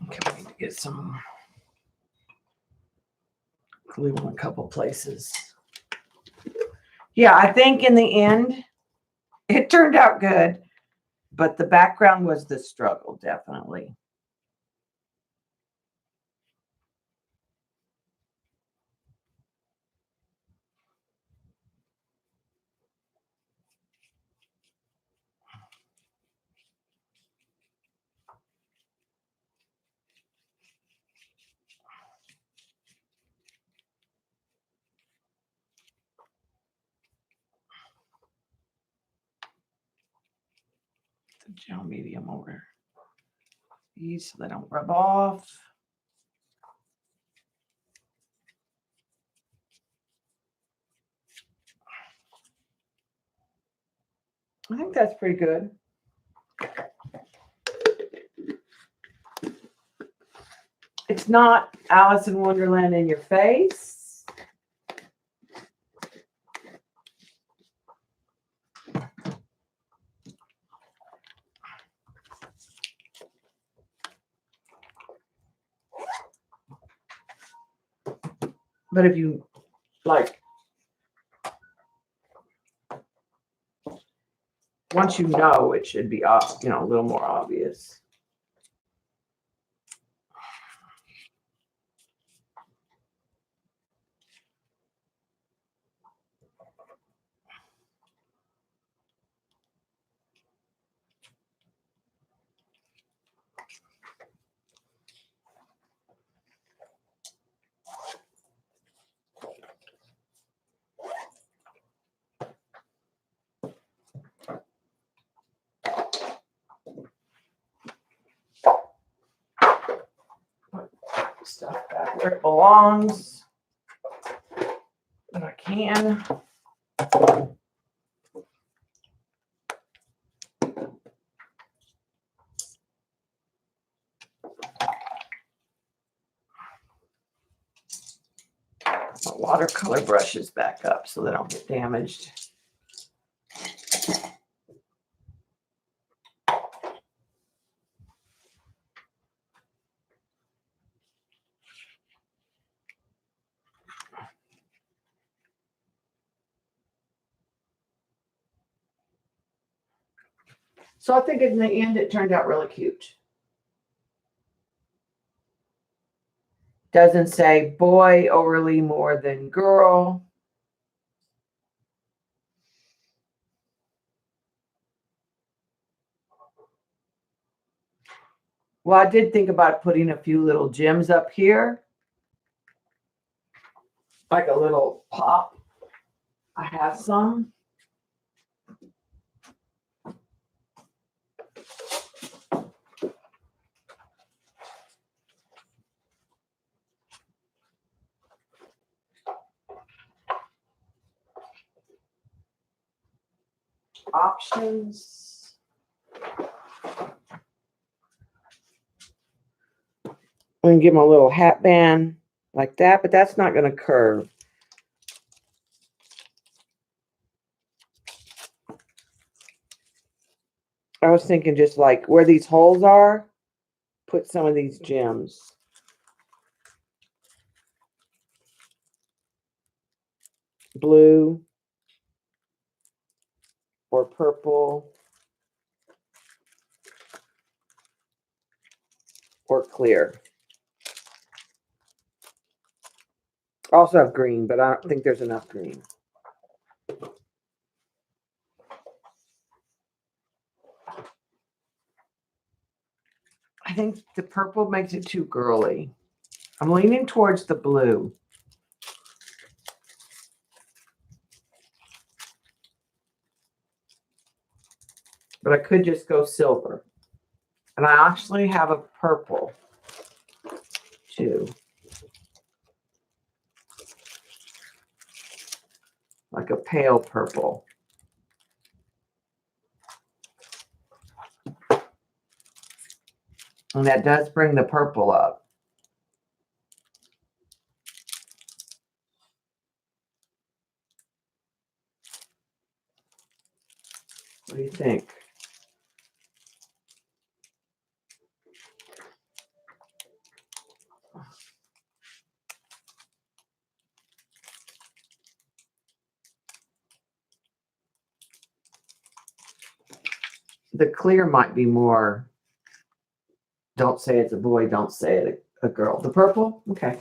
Okay, we need to get some glue in a couple places. Yeah, I think in the end, it turned out good, but the background was the struggle, definitely. The gel medium over these so they don't rub off. I think that's pretty good. It's not Alice in Wonderland in your face. But if you like, once you know, it should be a little more obvious. stuff back where it belongs. But I can. My watercolor brushes back up so they don't get damaged. So I think in the end it turned out really cute. Doesn't say boy overly more than girl. Well, I did think about putting a few little gems up here. Like a little pop. I have some. Options. I'm gonna give him a little hat band like that, but that's not gonna curve. I was thinking just like where these holes are, put some of these gems. Blue or purple or clear. Also have green, but I don't think there's enough green. I think the purple makes it too girly. I'm leaning towards the blue. But I could just go silver. And I actually have a purple too. Like a pale purple. And that does bring the purple up. What do you think? The clear might be more, don't say it's a boy, don't say it a girl. The purple? Okay.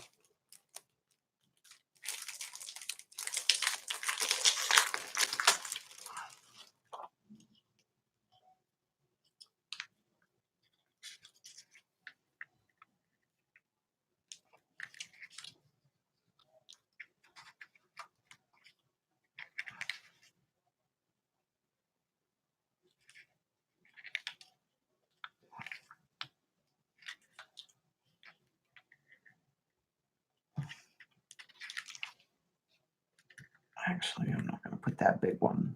Actually, I'm not going to put that big one.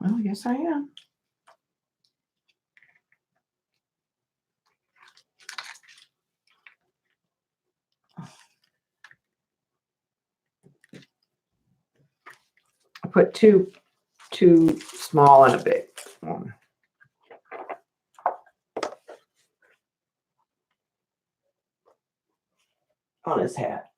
Well, yes, I am. I put two small and a big one. On his hat.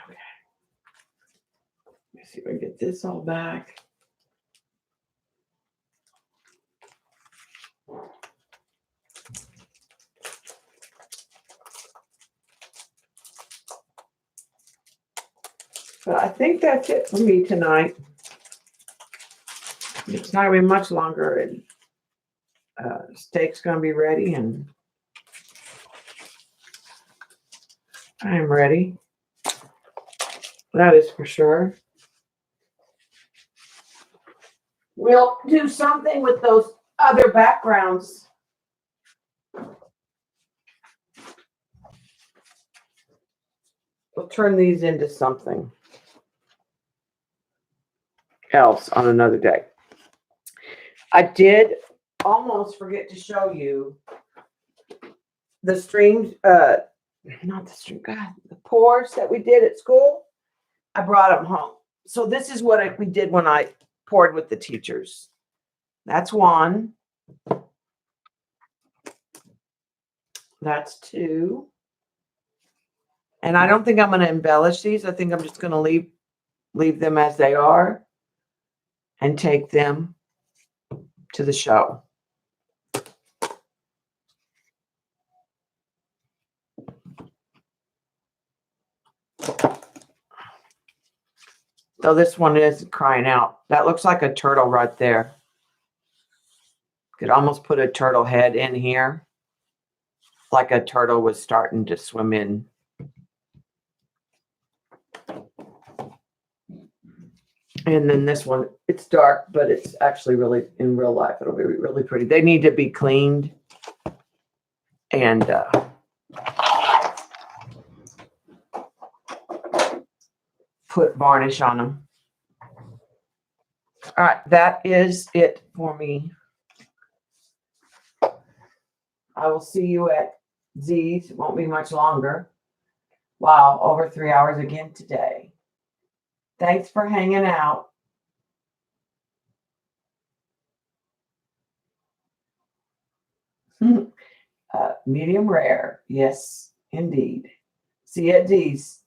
Okay. Let me see if I can get this all back. But I think that's it for me tonight. It's not going to be much longer, and steak's going to be ready, and I'm ready. That is for sure. We'll do something with those other backgrounds. We'll turn these into something else on another day. I did almost forget to show you the streams, not the stream, God, the pours that we did at school. I brought them home. So this is what we did when I poured with the teachers. That's one. That's two. And I don't think I'm going to embellish these. I think I'm just going to leave them as they are and take them to the show. So this one is crying out. That looks like a turtle right there. Could almost put a turtle head in here. Like a turtle was starting to swim in. And then this one, it's dark, but it's actually really, in real life, it'll be really pretty. They need to be cleaned and put varnish on them. All right, that is it for me. I will see you at Z's. It won't be much longer. Wow, over 3 hours again today. Thanks for hanging out. Medium rare. Yes, indeed. See you at D's.